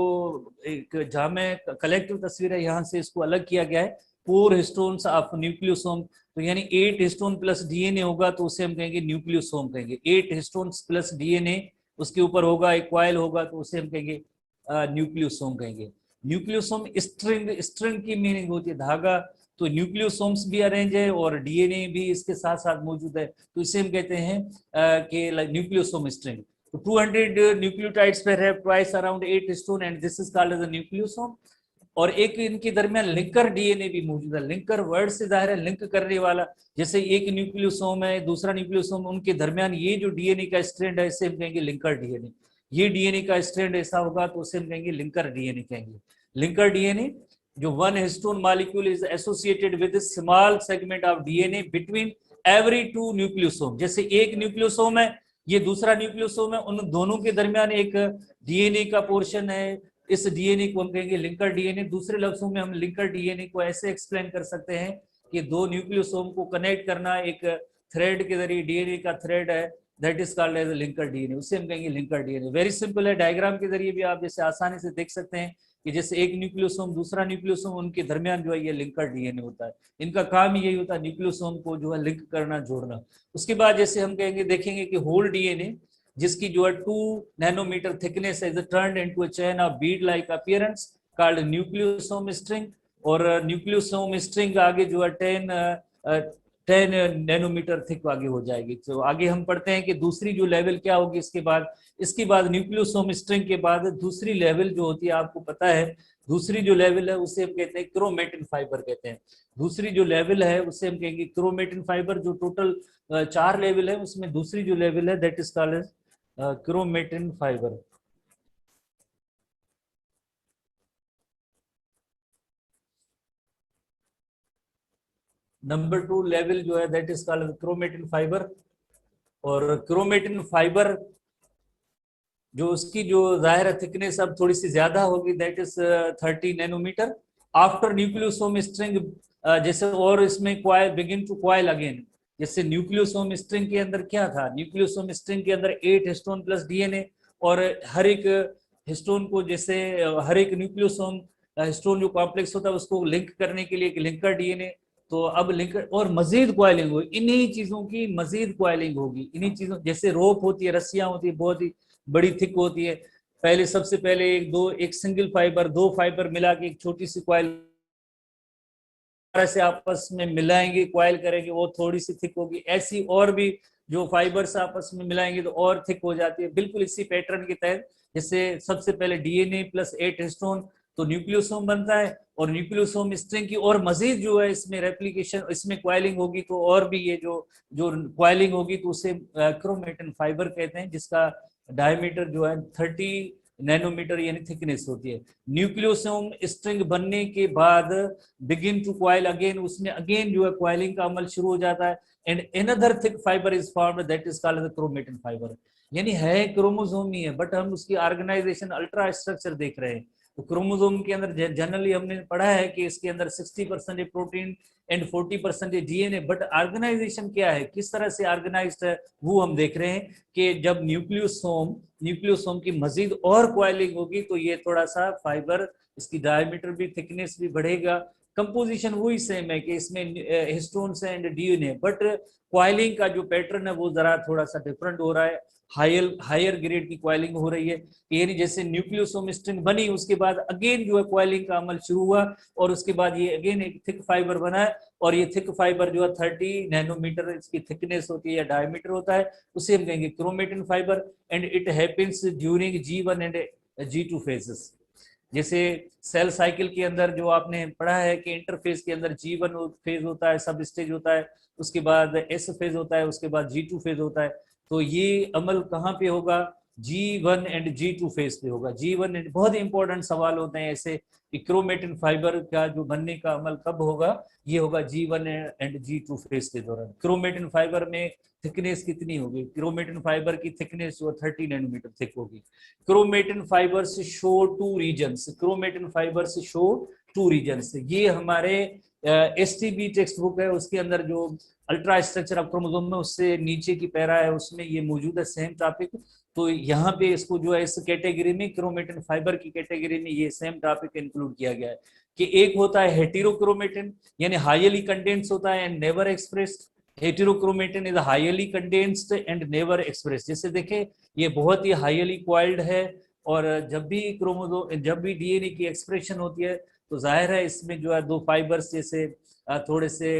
एक जहाँ में कलेक्टिव तस्वीर है, यहाँ से इसको अलग किया गया है 4 हिस्टोन्स ऑफ न्यूक्लियोसोम। तो यानी 8 हिस्टोन प्लस डीएनए होगा तो उसे हम कहेंगे न्यूक्लियोसोम कहेंगे। 8 हिस्टोन्स प्लस डीएनए उसके ऊपर होगा, एक क्वाइल होगा तो उसे हम कहेंगे न्यूक्लियोसोम कहेंगे। न्यूक्लियोसोम स्ट्रिंग, स्ट्रिंग की मीनिंग होती है धागा, तो न्यूक्लियोसोम्स भी अरेंज है और डीएनए भी इसके साथ साथ मौजूद है, तो इसे हम कहते हैं कि न्यूक्लियोसोम स्ट्रिंग। तो 200 न्यूक्लियोटाइड्स पे है twice around 8 histone and this is called as a nucleosome. और एक इनके दरमियान लिंकर डीएनए भी मौजूद है। लिंकर वर्ड से जाहिर है लिंक करने वाला, जैसे एक न्यूक्लियोसोम है दूसरा न्यूक्लियोसोम, उनके दरमियान ये जो डीएनए का स्ट्रैंड है इसे हम कहेंगे लिंकर डीएनए। ये डीएनए का स्ट्रैंड ऐसा होगा तो उसे हम कहेंगे लिंकर डीएनए कहेंगे। लिंकर डीएनए जो 1 histone molecule is associated with small segment of DNA between every 2 nucleosome. जैसे एक न्यूक्लियोसोम है ये दूसरा न्यूक्लियोसोम है, उन दोनों के दरमियान एक डीएनए का पोर्शन है, इस डीएनए को हम कहेंगे लिंकर डीएनए। दूसरे लफ्जों में हम लिंकर डीएनए को ऐसे एक्सप्लेन कर सकते हैं कि 2 न्यूक्लियोसोम को कनेक्ट करना एक थ्रेड के जरिए, डीएनए का थ्रेड है that is called as linker DNA, उसे हम कहेंगे लिंकर डीएनए। वेरी सिंपल है, डायग्राम के जरिए भी आप जैसे आसानी से देख सकते हैं कि जैसे एक न्यूक्लियोसोम दूसरा न्यूक्लियोसोम, उनके दरमियान जो है ये लिंकर डीएनए होता है। इनका काम यही होता है न्यूक्लियोसोम को जो है लिंक करना, जोड़ना। उसके बाद जैसे हम कहेंगे, देखेंगे कि होल डीएनए जिसकी जो है 2 nanometre thickness is turned into a chain of bead like appearance called nucleosome string. और न्यूक्लियोसोम स्ट्रिंग आगे जो है 10 नैनोमीटर थिक आगे हो जाएगी। तो आगे हम पढ़ते हैं कि दूसरी जो लेवल क्या होगी इसके बाद न्यूक्लियोसोम स्ट्रिंग के बाद दूसरी लेवल जो होती है, आपको पता है दूसरी जो लेवल है उसे हम कहते हैं क्रोमेटिन फाइबर कहते हैं। दूसरी जो लेवल है उसे हम कहेंगे क्रोमेटिन फाइबर। जो टोटल 4 लेवल है उसमें दूसरी जो लेवल है that is called chromatin fibre. Number 2 level जो है that is called chromatin fibre. और क्रोमेटिन फाइबर जो उसकी जो जाहिर है थिकनेस अब थोड़ी सी ज्यादा होगी, that is 30 nanometre. After nucleosome string जैसे, और इसमें coil begin to coil again. जैसे न्यूक्लियोसोम स्ट्रिंग के अंदर क्या था, न्यूक्लियोसोम स्ट्रिंग के अंदर 8 हिस्टोन प्लस डीएनए, और हर एक हिस्टोन को जैसे हर एक न्यूक्लियोसोम हिस्टोन जो कॉम्प्लेक्स होता है उसको लिंक करने के लिए एक लिंकर डीएनए। तो अब लिंकर और मजीद क्वाइलिंग होगी, इन्हीं चीजों की मजीद क्वाइलिंग होगी। इन्हीं चीजों जैसे रोप होती है, रस्सियां होती है, बहुत ही बड़ी थिक होती है। पहले सबसे पहले एक सिंगल फाइबर, 2 फाइबर मिला के एक छोटी सी क्वाइल से आपस में मिलाएंगे, क्वाइल करेंगे, वो थोड़ी सी थिक होगी। ऐसी और भी जो फाइबर्स आपस में मिलाएंगे तो और थिक हो जाती है, बिल्कुल इसी पैटर्न के तहत। जैसे सबसे पहले डीएनए प्लस 8 हिस्टोन तो न्यूक्लियोसोम बनता है, और न्यूक्लियोसोम स्ट्रिंग की और मजीद जो है इसमें रेप्लिकेशन, इसमें क्वाइलिंग होगी, तो और भी ये जो जो क्वाइलिंग होगी तो उसे क्रोमेटिन फाइबर कहते हैं, जिसका डायमीटर जो है 30 नैनोमीटर यानी थिकनेस होती है। न्यूक्लियोसोम स्ट्रिंग बनने के बाद बिगिन टू क्वाइल अगेन, उसमें अगेन जो है क्वाइलिंग का अमल शुरू हो जाता है, and another thick fibre is formed that is called the chromatin fibre. यानी है क्रोमोसोम ही है, बट हम उसकी ऑर्गेनाइजेशन अल्ट्रा स्ट्रक्चर देख रहे हैं। तो क्रोमोसोम के अंदर जनरली हमने पढ़ा है कि इसके अंदर 60% protein and 40% DNA, but organisation क्या है, किस तरह से ऑर्गेनाइज्ड है, वो हम देख रहे हैं कि जब न्यूक्लियोसोम की मजीद और क्वाइलिंग होगी तो ये थोड़ा सा फाइबर, इसकी डायमीटर भी, थिकनेस भी बढ़ेगा। कंपोजिशन वही सेम है कि इसमें histones and DNA, but coiling का जो पैटर्न है वो जरा थोड़ा सा डिफरेंट हो रहा है। हायर ग्रेड की क्वाइलिंग हो रही है, यानी जैसे न्यूक्लियोसोम स्ट्रिंग बनी उसके बाद अगेन जो है क्वाइलिंग का अमल शुरू हुआ, और उसके बाद ये अगेन एक थिक फाइबर बना है, और ये थिक फाइबर जो है 30 नैनोमीटर इसकी थिकनेस होती है या डायमीटर होता है, उसे हम कहेंगे chromatin fibre. And it happens during G1 and G2 phases. जैसे सेल साइकिल के अंदर जो आपने पढ़ा है कि इंटरफेज के अंदर G1 फेज होता है, सब स्टेज होता है, उसके बाद S फेज होता है, उसके बाद G2 फेज होता है। तो ये अमल कहाँ पे होगा, G1 एंड G2 फेज पे होगा। G1 एंड बहुत इंपॉर्टेंट सवाल होते हैं ऐसे कि क्रोमेटिन फाइबर का जो बनने का अमल कब होगा, ये होगा G1 एंड G2 फेज के दौरान। क्रोमेटिन फाइबर में थिकनेस कितनी होगी, क्रोमेटिन फाइबर की थिकनेस जो 30 नैनोमीटर थिक होगी। Chromatin fibres show 2 regions, chromatin fibres show 2 regions. ये हमारे एसटीबी टेक्स्ट बुक है, उसके अंदर जो अल्ट्रा स्ट्रक्चर ऑफ क्रोमोसोम में उससे नीचे की पैरा है, उसमें ये मौजूद है सेम टॉपिक। तो यहाँ पे इसको जो है इस कैटेगरी में, क्रोमेटिन फाइबर की कैटेगरी में ये सेम टॉपिक इंक्लूड किया गया है कि एक होता है हेटेरोक्रोमेटिन, यानी हाईली कंडेंस होता है and never expressed. Heterochromatin is highly condensed and never expressed. जैसे देखें ये बहुत ही हाईली क्वाइल्ड है, और जब भी क्रोमोसोम, जब भी डीएनए की एक्सप्रेशन होती है तो जाहिर है इसमें जो है 2 फाइबर्स जैसे थोड़े से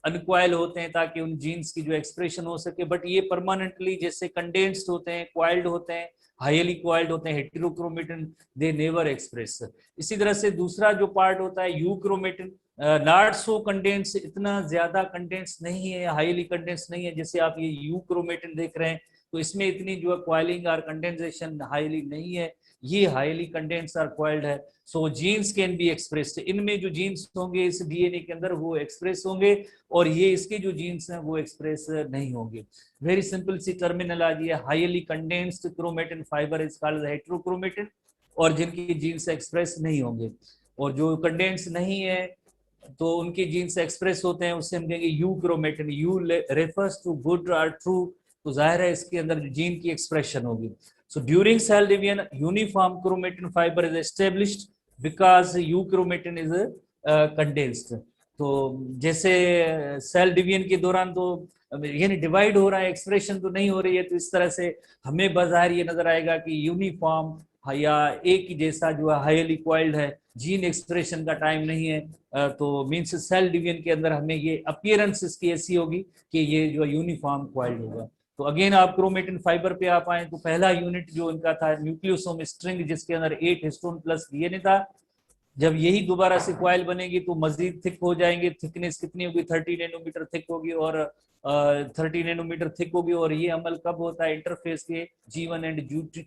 अनक्वाइल होते हैं ताकि उन जीन्स की जो एक्सप्रेशन हो सके, बट ये परमानेंटली जैसे कंडेंस्ड होते हैं, क्वाइल्ड होते हैं, हाईली क्वाइल्ड होते हैं। हेटेरोक्रोमेटिन दे नेवर एक्सप्रेस। इसी तरह से दूसरा जो पार्ट होता है यूक्रोमेटिन, नॉट सो कंडेंस, इतना ज्यादा कंडेंस नहीं है, हाईली कंडेंस नहीं है। जैसे आप ये यूक्रोमेटिन देख रहे हैं तो इसमें इतनी जो है क्वाइलिंग और कंडेंसेशन हाईली नहीं है, ये हाईली कंडेंस और क्वाइल्ड है। सो जीन्स कैन बी एक्सप्रेस्ड, इनमें जो जीन्स होंगे इस डीएनए के अंदर वो एक्सप्रेस होंगे, और ये इसके जो जीन्स हैं वो एक्सप्रेस नहीं होंगे। वेरी सिंपल सी टर्मिनोलॉजी है, highly condensed chromatin fibre is called heterochromatin, और जिनकी जीन्स एक्सप्रेस नहीं होंगे। और जो कंडेंस नहीं है तो उनके जीन्स एक्सप्रेस होते हैं, उससे हम कहेंगे euchromatin. Eu refers to good और ट्रू तो जाहिर है इसके अंदर जीन की एक्सप्रेशन होगी। So during cell division uniform chromatin fibre is established because euchromatin is condensed. तो जैसे सेल डिवीजन के दौरान तो यानी डिवाइड हो रहा है, एक्सप्रेशन तो नहीं हो रही है, तो इस तरह से हमें बाजार ये नजर आएगा कि यूनिफॉर्म या एक ही जैसा जो है हाईली क्वाइल्ड है, जीन एक्सप्रेशन का टाइम नहीं है। तो मीन्स सेल डिवीजन के अंदर हमें ये अपीयरेंस इसकी ऐसी होगी कि ये जो यूनिफॉर्म क्वाइल्ड होगा। तो अगेन आप क्रोमेटिन फाइबर पे आप आए तो पहला यूनिट जो इनका था न्यूक्लियोसोम स्ट्रिंग, जिसके अंदर 8 हिस्टोन प्लस डीएनए था। जब यही दोबारा से क्वाइल बनेगी तो मजीद थिक हो जाएंगे। थिकनेस कितनी होगी, 30 नैनोमीटर थिक होगी और 30 नैनोमीटर थिक होगी। और ये अमल कब होता है, इंटरफेस के G1 एंड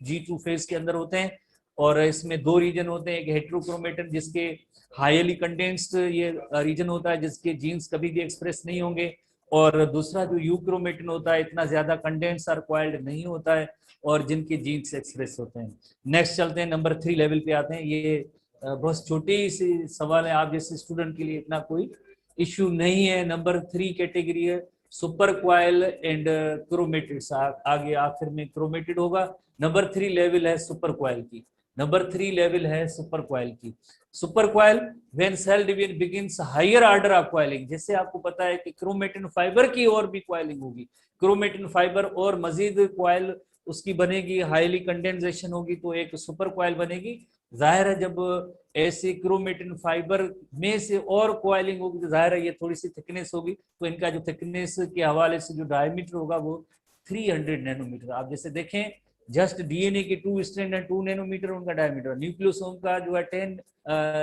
G2 फेज के अंदर होते हैं। और इसमें दो रीजन होते हैं, एक हेट्रोक्रोमेटिन जिसके हाईली कंडेंस्ड ये रीजन होता है, जिसके जीन्स कभी भी एक्सप्रेस नहीं होंगे, और दूसरा जो यूक्रोमेटिन होता है इतना ज्यादा कंडेंस और क्वाइल्ड नहीं होता है और जिनके जीन्स एक्सप्रेस होते हैं। नेक्स्ट चलते हैं, नंबर 3 लेवल पे आते हैं। ये बहुत छोटी सी सवाल है, आप जैसे स्टूडेंट के लिए इतना कोई इश्यू नहीं है। नंबर 3 कैटेगरी है सुपर क्वाइल एंड क्रोमेटिड्स, आगे आखिर में क्रोमेटिड होगा। नंबर 3 लेवल है सुपर क्वाइल की। नंबर 3 लेवल है सुपर क्वाइल की। Super coil when cell division begins higher order of coiling. जैसे आपको पता है कि क्रोमेटिन फाइबर की और भी क्वाइलिंग होगी, क्रोमेटिन फाइबर और मजीद क्वाइल उसकी बनेगी, हाईली कंडेंसेशन होगी तो एक सुपर क्वाइल बनेगी। जाहिर है जब ऐसे क्रोमेटिन फाइबर में से और क्वाइलिंग होगी तो जाहिर है ये थोड़ी सी थिकनेस होगी, तो इनका जो थिकनेस के हवाले से जो डायमीटर होगा वो 300 नैनोमीटर। आप जैसे देखें जस्ट डीएनए के 2 स्ट्रैंड है 2 नैनोमीटर उनका डायमीटर, न्यूक्लियोसोम का जो है 10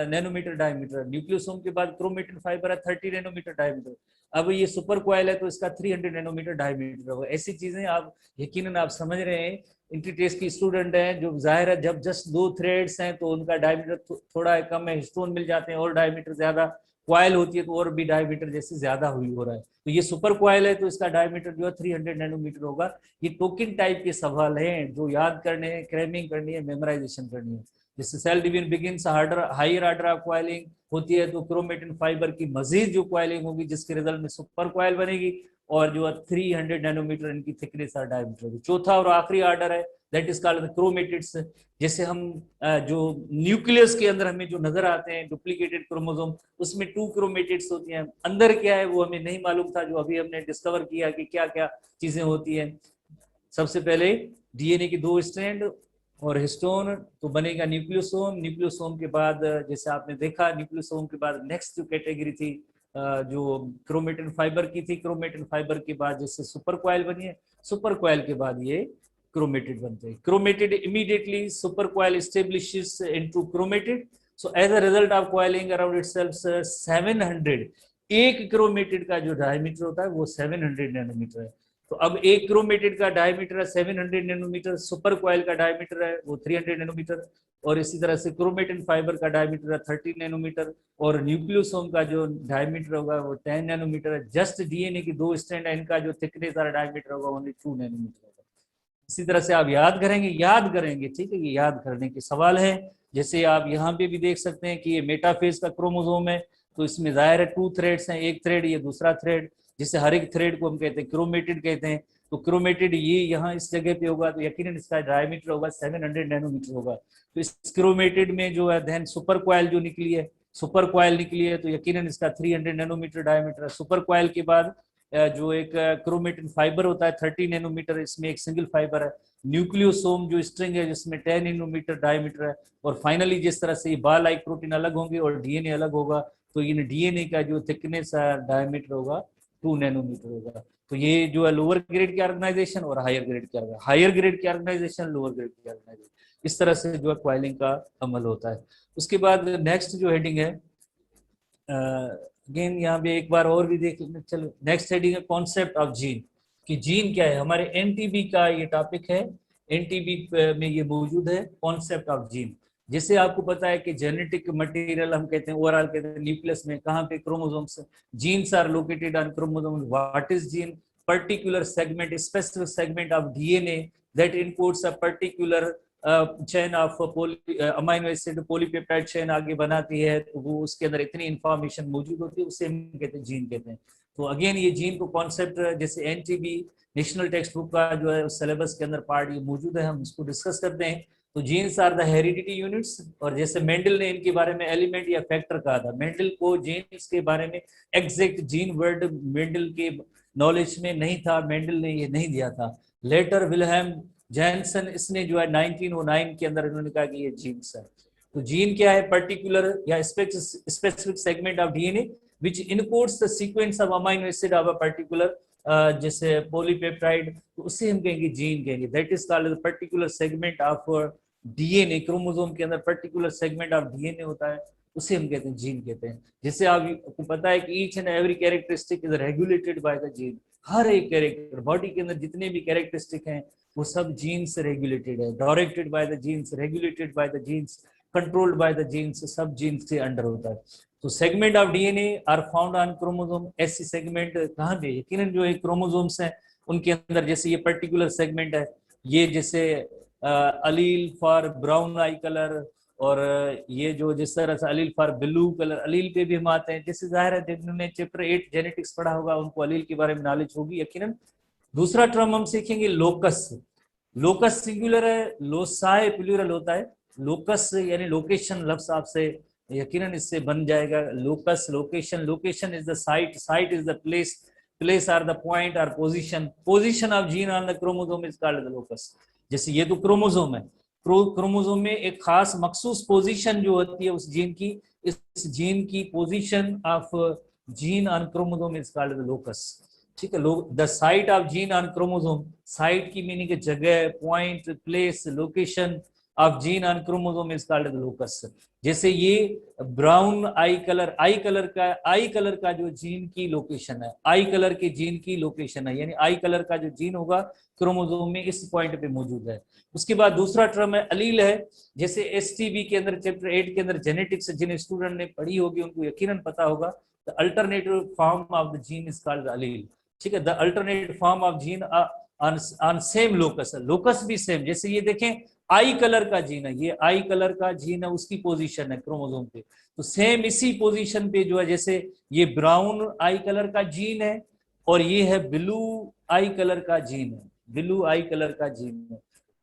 नैनोमीटर डायमीटर, न्यूक्लियोसोम के बाद क्रोमेटिन फाइबर है 30 नैनोमीटर डायमीटर। अब ये सुपर क्वाइल है तो इसका 300 नैनोमीटर डायमीटर होगा। ऐसी चीजें आप यकीनन आप समझ रहे हैं, इंटीटेस्ट की स्टूडेंट हैं जो जाहिर है जब जस्ट 2 थ्रेड्स हैं तो उनका डायमीटर थोड़ा कम है, हिस्टोन मिल जाते हैं और डायमीटर ज्यादा, क्वाइल होती है तो और भी डायमीटर जैसे ज्यादा हुई हो रहा है। तो ये सुपर क्वाइल है तो इसका डायमीटर जो है 300 नैनोमीटर होगा। ये टोकन टाइप के सवाल हैं जो याद करने हैं, क्रैमिंग करनी है, मेमोराइजेशन करनी है। जैसे cell division begins higher order of coiling होती है तो क्रोमेटिन फाइबर की मजीद जो क्वाइलिंग होगी जिसके रिजल्ट में सुपर क्वाइल बनेगी और जो 300 नैनोमीटर इनकी थिकनेस और डायमीटर होगी। चौथा और आखिरी ऑर्डर है दैट इज कॉल्ड क्रोमेटिड्स। जैसे हम जो न्यूक्लियस के अंदर हमें जो नजर आते हैं डुप्लीकेटेड क्रोमोसोम, उसमें 2 क्रोमेटिड्स होती हैं। अंदर क्या है वो हमें नहीं मालूम था, जो अभी हमने डिस्कवर किया कि क्या क्या चीजें होती हैं। सबसे पहले डीएनए की 2 स्ट्रैंड और हिस्टोन तो बनेगा न्यूक्लियोसोम। न्यूक्लियोसोम के बाद जैसे आपने देखा न्यूक्लियोसोम के बाद नेक्स्ट जो कैटेगरी थी जो क्रोमेटिन फाइबर की थी, क्रोमेटिन फाइबर के बाद जैसे सुपर क्वाइल बनी है, सुपर क्वाइल के बाद ये क्रोमेटिड बनते हैं। Chromatid immediately super coil establishes into chromatid. So as a result of coiling around itself 700, एक क्रोमेटिड का जो डायमीटर होता है वो 700 नैनोमीटर है। तो अब एक क्रोमेटिड का डायमीटर है 700 नैनोमीटर, सुपर क्वाइल का डायमीटर है वो 300 नैनोमीटर, और इसी तरह से क्रोमेटिन फाइबर का डायमीटर है 30 नैनोमीटर, और न्यूक्लियोसोम का जो डायमीटर होगा वो 10 नैनोमीटर है। जस्ट डीएनए की 2 स्ट्रैंड है, इनका जो थिकनेस और डायमीटर होगा ओनली 2 नैनोमीटर होगा। इसी तरह से आप याद करेंगे, ठीक है, ये याद करने के सवाल है। जैसे आप यहाँ पे भी देख सकते हैं कि ये मेटाफेज का क्रोमोसोम है तो इसमें जाहिर है 2 थ्रेड्स हैं, एक थ्रेड ये दूसरा थ्रेड, जिसे हर एक थ्रेड को हम कहते हैं क्रोमेटिड कहते हैं। तो क्रोमेटिड ये यहाँ इस जगह पे होगा तो यकीनन इसका डायमीटर होगा 700 नैनोमीटर होगा। तो इस क्रोमेटिड में जो है देन सुपर क्वाइल जो निकली है, सुपर क्वाइल निकली है तो यकीनन इसका 300 नैनोमीटर डायमीटर है। सुपर क्वाइल के बाद जो एक क्रोमेटिन फाइबर होता है 30 नैनोमीटर, इसमें एक सिंगल फाइबर है। न्यूक्लियोसोम जो स्ट्रिंग है जिसमें 10 नैनोमीटर डायमीटर है। और फाइनली जिस तरह से बाल लाइक प्रोटीन अलग होंगे और डीएनए अलग होगा तो इन डीएनए का जो थिकनेस है डायमीटर होगा 2 नैनोमीटर होगा। तो ये जो है लोअर ग्रेड की ऑर्गेनाइजेशन और हायर ग्रेड की ऑर्गेनाइजेशन, हायर ग्रेड की ऑर्गेनाइजेशन, लोअर ग्रेड की ऑर्गेनाइजेशन, इस तरह से जो है क्वाइलिंग का अमल होता है। उसके बाद नेक्स्ट जो हेडिंग है अगेन यहाँ पे एक बार और भी देख लेते, चलो नेक्स्ट हेडिंग है कॉन्सेप्ट ऑफ जीन, कि जीन क्या है। हमारे एनटीबी का ये टॉपिक है, एनटीबी में ये मौजूद है कॉन्सेप्ट ऑफ जीन। जैसे आपको पता है कि जेनेटिक मटेरियल हम कहते हैं, ओवरऑल कहते हैं न्यूक्लियस में कहाँ पे chromosomes, genes are located on chromosomes. What is gene? Particular segment, specific segment of DNA that encodes a particular chain of amino acid polypeptide chain आगे बनाती है, तो वो उसके अंदर इतनी इंफॉर्मेशन मौजूद होती है, उसे हम कहते हैं जीन कहते हैं। तो अगेन ये जीन को कॉन्सेप्ट जैसे एनटीबी नेशनल टेक्स्ट बुक का जो है सिलेबस के अंदर पार्ट ये मौजूद है, हम इसको डिस्कस करते हैं। तो genes are the heredity units, और जैसे मेंडल ने इनके बारे में एलिमेंट या फैक्टर कहा था, मेंडल को जीन्स के बारे में एग्जैक्ट जीन वर्ड मेंडल के नॉलेज में नहीं था, मेंडल ने ये नहीं दिया था। लेटर विल्हेम जैनसन इसने जो है 1909 के अंदर इन्होंने कहा कि ये जीन्स है। तो जीन क्या है? पर्टिकुलर या specific segment of DNA which encodes the sequence of amino acid of a particular जैसे पॉलीपेप्टाइड, तो उससे हम कहेंगे जीन कहेंगे। That is called particular segment of DNA, chromosome के अंदर पर्टिकुलर सेगमेंट ऑफ डीएनए होता है, उसे हम कहते हैं जीन कहते हैं। जैसे आपको पता है कि each and every characteristic is regulated by the gene. हर एक कैरेक्टर बॉडी के अंदर जितने भी कैरेक्टरिस्टिक हैं वो सब जीन से रेगुलेटेड है, directed by the genes, regulated by the genes, controlled by the genes, सब जीन्स के अंडर होता है। तो segment of DNA are found on chromosome. ऐसी सेगमेंट कहाँ पे? यकीनन जो है क्रोमोसोम्स हैं उनके अंदर। जैसे ये पर्टिकुलर सेगमेंट है, ये जैसे अलील फॉर ब्राउन आई कलर, और ये जो जिस तरह से अलील फॉर ब्लू कलर, अलील पे भी हम आते हैं। जैसे जाहिर है जिन्होंने चैप्टर 8 जेनेटिक्स पढ़ा होगा उनको अलील के बारे में नॉलेज होगी यकीनन। दूसरा टर्म हम सीखेंगे लोकस। लोकस सिंगुलर है, लोसाई प्लूरल होता है। लोकस यानी लोकेशन, लफ्ज आपसे यकीनन इससे बन जाएगा। Locus location, location is the site, site is the place, place are the point और position, position of gene on the chromosome is called the locus. जैसे ये तो क्रोमोसोम है, क्रोमोसोम में एक खास मखसूस पोजीशन जो होती है उस जीन की, इस जीन की position of gene on chromosome is called the locus. ठीक है, the site of gene on chromosome, site की मीनिंग है जगह, point, place, location of gene on chromosome is called the locus. जैसे ये ब्राउन आई कलर, आई colour का जो gene की लोकेशन है, आई कलर के जीन की लोकेशन है, यानी आई कलर का जो जीन होगा क्रोमोसोम में इस पॉइंट पे मौजूद है। उसके बाद दूसरा टर्म है अलील है। जैसे एसटीबी के अंदर चैप्टर 8 के अंदर जेनेटिक्स जिन स्टूडेंट ने पढ़ी होगी उनको यकीनन पता होगा, the alternative form of the gene is called allele. ठीक है, the alternative form of gene on same locus, locus भी सेम। जैसे ये देखें आई कलर का जीन है, ये आई कलर का जीन है, उसकी पोजीशन है क्रोमोसोम पे, तो सेम इसी पोजीशन पे जो है, जैसे ये ब्राउन आई कलर का जीन है और ये है ब्लू आई कलर का जीन है, ब्लू आई कलर का जीन है।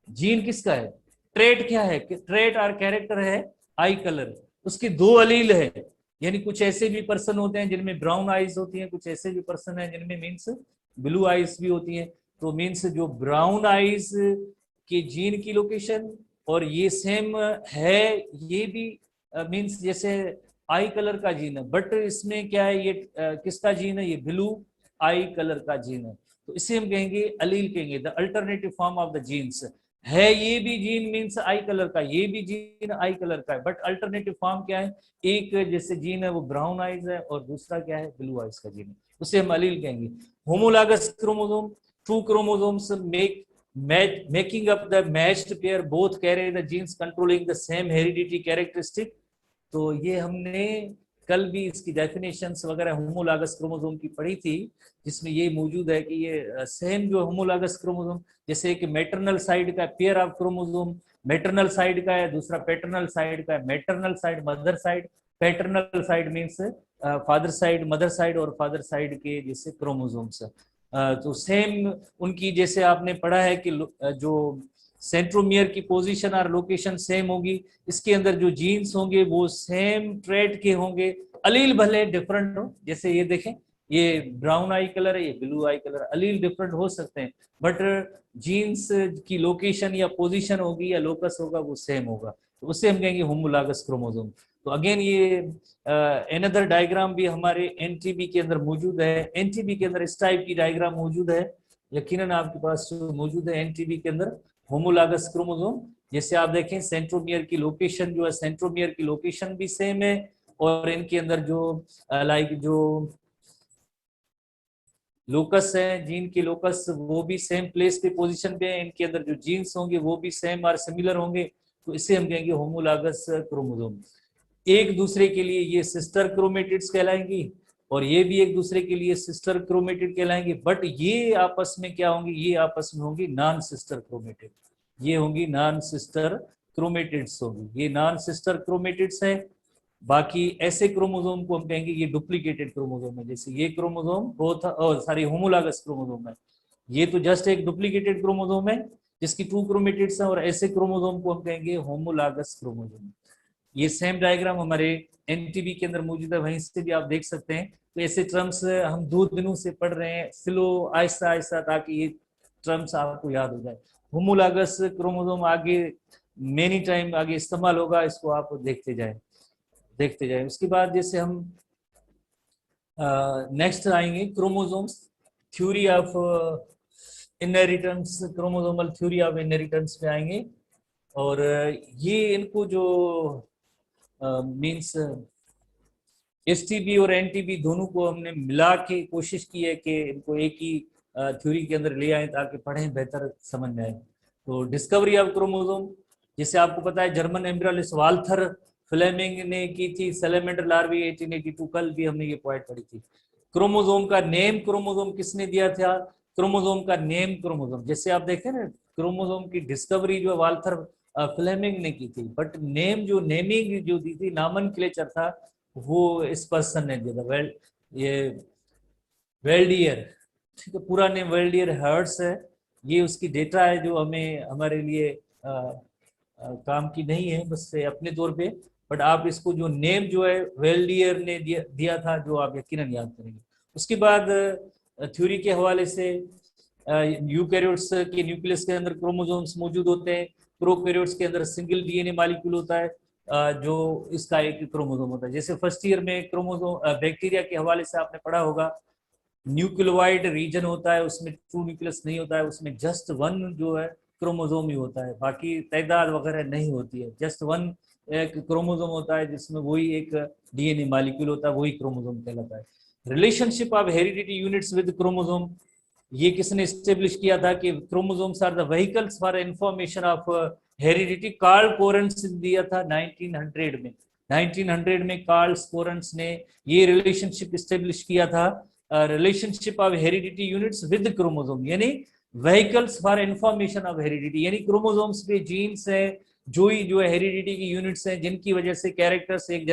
जीन किसका है? ट्रेट क्या है? ट्रेट और कैरेक्टर है आई कलर, उसके दो अलील है। यानी कुछ ऐसे भी पर्सन होते हैं जिनमें ब्राउन आईज होती हैं, कुछ ऐसे भी पर्सन हैं जिनमें मीन्स ब्लू आईज भी होती हैं। तो मीन्स जो ब्राउन आईज के जीन की लोकेशन और ये सेम है, ये भी मीन्स जैसे आई कलर का जीन है, बट इसमें क्या है, ये किसका जीन है? ये ब्लू आई कलर का जीन है, तो इसे हम कहेंगे अलील कहेंगे, the alternative form of the genes है। ये भी जीन मीन्स आई कलर का, ये भी जीन आई कलर का है, बट अल्टरनेटिव फॉर्म क्या है? एक जैसे जीन है वो ब्राउन आइज है और दूसरा क्या है? ब्लू आइज का जीन है, उसे हम अलील कहेंगे। Homologous chromosome, to chromosomes making up the matched pair both carry the genes controlling the same heredity characteristic। तो ये हमने कल भी इसकी डेफिनेशंस वगैरह होमोलॉगस क्रोमोसोम की पढ़ी थी, जिसमें ये मौजूद है कि ये सेम जो होमोलॉगस क्रोमोसोम, जैसे कि मैटरनल साइड का pair of chromosome maternal side का है, दूसरा पैटर्नल साइड का है। Maternal side mother side, paternal side means father side, mother side और फादर साइड के जैसे क्रोमोसोम्स। तो सेम उनकी, जैसे आपने पढ़ा है कि जो सेंट्रोमियर की पोजीशन और लोकेशन सेम होगी, इसके अंदर जो जीन्स होंगे वो सेम ट्रेट के होंगे, अलील भले डिफरेंट हो। जैसे ये देखें, ये ब्राउन आई कलर है, ये ब्लू आई कलर, अलील डिफरेंट हो सकते हैं, बट जीन्स की लोकेशन या पोजीशन होगी या लोकस होगा वो सेम होगा, तो उससे हम कहेंगे होमोलॉगस क्रोमोसोम। तो अगेन ये अनदर डायग्राम भी हमारे एनटीबी के अंदर मौजूद है। एनटीबी के अंदर इस टाइप की डायग्राम मौजूद है, यकीनन आपके पास मौजूद है एनटीबी के अंदर होमोलॉगस क्रोमोसोम। जैसे आप देखें सेंट्रोमियर की लोकेशन जो है, सेंट्रोमियर की लोकेशन भी सेम है, और इनके अंदर जो लाइक जो लोकस है, जीन के लोकस वो भी सेम प्लेस पे पोजीशन पे है, इनके अंदर जो जीन्स होंगे वो भी सेम और सिमिलर होंगे, तो इसे हम कहेंगे होमोलॉगस क्रोमोसोम। एक दूसरे के लिए ये सिस्टर क्रोमेटिड्स कहलाएंगी और ये भी एक दूसरे के लिए सिस्टर क्रोमेटिड कहलाएंगे, बट ये आपस में क्या होंगी? ये आपस में होंगी नॉन सिस्टर क्रोमेटिड, ये होंगी नॉन सिस्टर क्रोमेटिड्स होंगी, ये नॉन सिस्टर क्रोमेटिड्स है। बाकी ऐसे क्रोमोसोम को हम कहेंगे ये डुप्लीकेटेड क्रोमोसोम है। जैसे ये क्रोमोसोम बोथ सारी होमोलॉगस क्रोमोसोम है, ये तो जस्ट एक डुप्लीकेटेड क्रोमोसोम है जिसकी 2 क्रोमेटिड्स हैं, और ऐसे क्रोमोसोम को हम कहेंगे होमोलॉगस क्रोमोसोम। ये सेम डायग्राम हमारे एनटीबी के अंदर मौजूद है, वहीं से भी आप देख सकते हैं। तो ऐसे टर्म्स हम 2 दिनों से पढ़ रहे हैं स्लो, आहिस्ता आहिस्ता, ताकि ये टर्म्स आपको याद हो जाए। होमोलॉगस क्रोमोसोम आगे मेनी टाइम आगे इस्तेमाल होगा, इसको आप देखते जाए। उसके बाद जैसे हम नेक्स्ट आएंगे chromosomes, theory of inheritance, chromosomal theory of inheritance पे आएंगे। और ये इनको जो मींस एसटीबी और एनटीबी दोनों को हमने मिला के कोशिश की है कि इनको एक ही थ्योरी के अंदर ले आए ताकि पढ़ें बेहतर समझ में आए। तो डिस्कवरी ऑफ क्रोमोसोम, जैसे आपको पता है जर्मन एम्ब्रियोलॉजिस्ट वाल्थर फ्लेमिंग ने की थी, सैलेमेंडर लार्वी 1882, कल भी हमने ये पॉइंट पढ़ी थी। क्रोमोसोम का नेम क्रोमोसोम किसने दिया था? क्रोमोसोम का नेम क्रोमोसोम, जैसे आप देखें ना क्रोमोसोम की डिस्कवरी जो वाल्थर फ्लेमिंग ने की थी, बट नेम जो नेमिंग जो दी थी, नामनक्लेचर था, वो इस पर्सन ने दिया था। ये वेल्डियर, ठीक है, पूरा नेम वेल्डियर हर्ट्स है। ये उसकी डेटा है जो हमें हमारे लिए काम की नहीं है, बस से अपने तौर पे, बट आप इसको जो नेम जो है वेल्डियर ने दिया था, जो आप यकीनन याद करेंगे। उसके बाद थ्योरी के हवाले से यूकैरियोट्स के न्यूक्लियस के अंदर क्रोमोसोम्स मौजूद होते हैं, प्रोकैरियोट्स के अंदर सिंगल डीएनए मॉलिक्यूल होता है जो इसका एक क्रोमोसोम होता है। जैसे फर्स्ट ईयर में क्रोमोसोम बैक्टीरिया के हवाले से आपने पढ़ा होगा, न्यूक्लियोइड रीजन होता है, उसमें ट्रू न्यूक्लियस नहीं होता है, उसमें जस्ट वन जो है क्रोमोसोम ही होता है, बाकी तादाद वगैरह नहीं होती है, जस्ट वन एक क्रोमोसोम होता है जिसमें वही एक डीएनए मॉलिक्यूल होता है, वही क्रोमोसोम कहलाता है। Relationship of heredity units with chromosome, ये किसने स्टेब्लिश किया था कि chromosomes are the vehicles for information of heredity? Carl Correns ने दिया था 1900 में। 1900 में कार्ल कोरेंस ने ये रिलेशनशिप स्टेब्लिश किया था, relationship of heredity units with chromosome, यानी vehicles for information of heredity, यानी क्रोमोसोम्स पे जीन्स है जो ही जो है हेरिडिटी की यूनिट्स हैं, जिनकी वजह से कैरेक्टर्स एक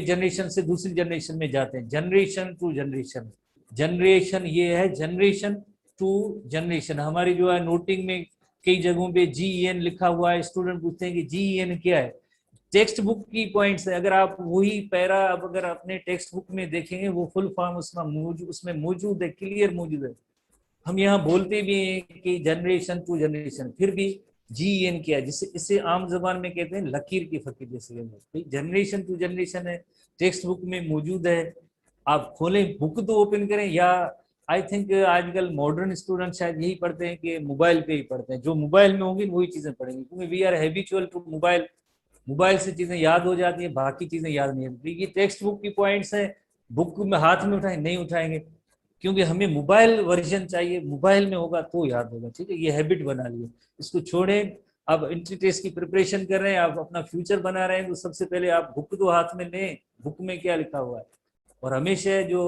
जनरेशन से दूसरी जनरेशन में जाते हैं, जनरेशन टू जनरेशन। जनरेशन ये है जनरेशन टू जनरेशन। हमारी जो है नोटिंग में कई जगहों पे GEN लिखा हुआ है, स्टूडेंट पूछते हैं कि GEN क्या है? टेक्स्ट बुक की पॉइंट्स है, अगर आप वही पैरा अगर अपने टेक्स्ट बुक में देखेंगे वो फुल फॉर्म उसमें मौजूद है, क्लियर मौजूद है। हम यहाँ बोलते भी हैं कि जनरेशन टू जनरेशन, फिर भी GEN क्या है, जिसे इसे आम जबान में कहते हैं लकीर की फकीर जैसे। जनरेशन टू जनरेशन है, टेक्स्ट बुक में मौजूद है, आप खोलें बुक तो ओपन करें, या आई थिंक आजकल मॉडर्न स्टूडेंट शायद यही पढ़ते हैं कि मोबाइल पे ही पढ़ते हैं, जो मोबाइल में होंगी वही चीजें पढ़ेंगे, क्योंकि we are habitual to mobile. Mobile से चीजें याद हो जाती है, बाकी चीजें याद नहीं होती। ये टेक्स्ट बुक की पॉइंट्स है, बुक में हाथ में उठाए नहीं उठाएंगे, क्योंकि हमें मोबाइल वर्जन चाहिए, मोबाइल में होगा तो याद होगा, ठीक है, ये हैबिट बना लिए, इसको छोड़ें। आप एंट्री टेस्ट की प्रिपरेशन कर रहे हैं, आप अपना फ्यूचर बना रहे हैं, तो सबसे पहले आप बुक तो हाथ में लें, बुक में क्या लिखा हुआ है। और हमेशा जो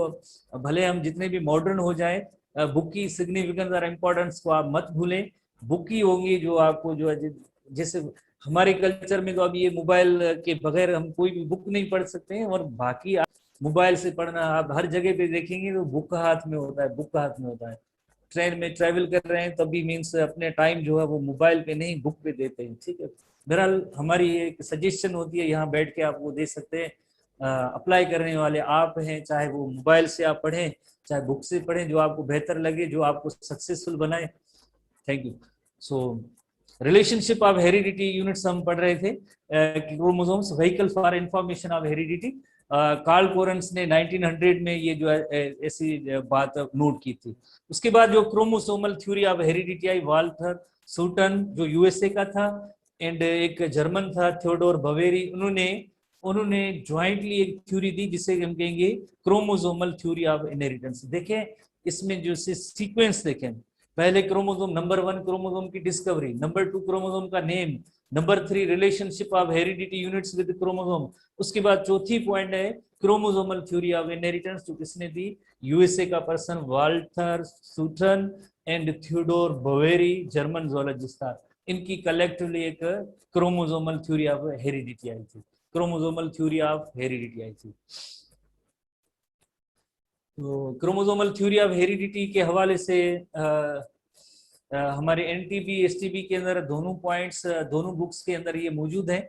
भले हम जितने भी मॉडर्न हो जाए, बुक की सिग्निफिकेंस और इम्पोर्टेंस को आप मत भूलें। बुक ही होंगी जो आपको जो है, जैसे हमारे कल्चर में तो अब ये मोबाइल के बगैर हम कोई भी बुक नहीं पढ़ सकते हैं, और बाकी मोबाइल से पढ़ना आप हर जगह पे देखेंगे तो बुक हाथ में होता है, बुक हाथ में होता है। ट्रेन में ट्रैवल कर रहे हैं तभी मीन्स अपने टाइम जो है वो मोबाइल पे नहीं बुक पे देते हैं, ठीक है। बहरहाल हमारी एक सजेशन होती है, यहाँ बैठ के आप वो दे सकते हैं। अप्लाई करने वाले आप हैं, चाहे वो मोबाइल से आप पढ़ें चाहे बुक से पढ़ें, जो आपको बेहतर लगे, जो आपको सक्सेसफुल बनाए। Thank you. So relationship of heredity units हम पढ़ रहे थे, chromosomes vehicle for information of heredity. Carl Correns ने 1900 में ये जो है ऐसी बात नोट की थी। उसके बाद जो क्रोमोसोमल थ्योरी ऑफ हेरिडिटी आई, वाल्थर सूटन जो यूएसए का था, एंड एक जर्मन था थियोडोर बवेरी, उन्होंने ज्वाइंटली एक थ्योरी दी जिसे हम कहेंगे क्रोमोसोमल थ्योरी ऑफ इनहेरिटेंस। देखें इसमें जो सीक्वेंस देखें, पहले क्रोमोसोम नंबर 1 क्रोमोसोम की डिस्कवरी, नंबर 2 क्रोमोसोम का name, number 3 relationship of heredity units with chromosome. उसके बाद चौथी पॉइंट है क्रोमोसोमल थ्योरी ऑफ इनहेरिटेंस, जो किसने दी? यूएसए का person Walter Sutton and Theodor Boveri, German zoologist था। इनकी कलेक्टिवली एक क्रोमोसोमल थ्योरी ऑफ हेरिडिटी आई थी। क्रोमोसोमल थ्योरी ऑफ हेरिडिटी आई थी। तो क्रोमोसोमल थ्योरी ऑफ हेरिडिटी के हवाले से हमारे एनटीबी एसटीबी के अंदर दोनों पॉइंट्स दोनों बुक्स के अंदर ये मौजूद है,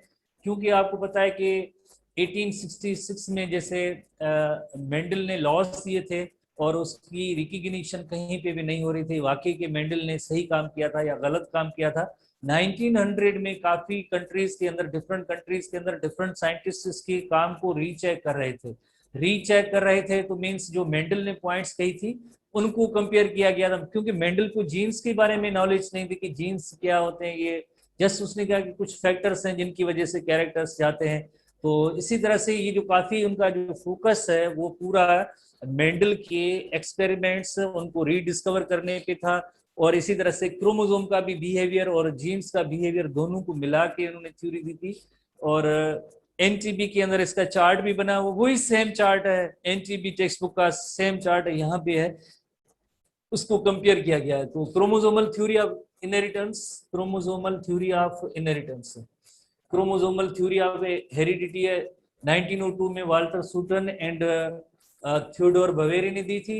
क्योंकि आपको पता है कि 1866 में जैसे मेंडल ने लॉस दिए थे और उसकी रिकग्निशन कहीं पे भी नहीं हो रही थी, वाकई के मेंडल ने सही काम किया था या गलत काम किया था। 1900 में काफी कंट्रीज के अंदर डिफरेंट साइंटिस्ट इसके काम को रीचेक कर रहे थे। तो मींस जो मेंडल ने पॉइंट्स कही थी उनको कंपेयर किया गया था, क्योंकि मेंडल को जीन्स के बारे में नॉलेज नहीं थी कि जीन्स क्या होते हैं। ये जस्ट उसने कहा कि कुछ फैक्टर्स हैं जिनकी वजह से कैरेक्टर्स जाते हैं। तो इसी तरह से ये जो काफी उनका जो फोकस है वो पूरा मेंडल के एक्सपेरिमेंट्स उनको रीडिस्कवर करने पे था, और इसी तरह से क्रोमोसोम का भी बिहेवियर और जीन्स का बिहेवियर दोनों को मिला के उन्होंने थ्योरी दी थी। और एनटीबी के अंदर इसका चार्ट भी बना हुआ, वही सेम चार्ट है, एनटीबी टेक्स्ट बुक का सेम चार्ट है, यहाँ पे है, उसको कंपेयर किया गया है। तो chromosomal theory of inheritance, chromosomal theory of heredity है 1902 में Walter Sutton and Theodor Boveri ने दी थी।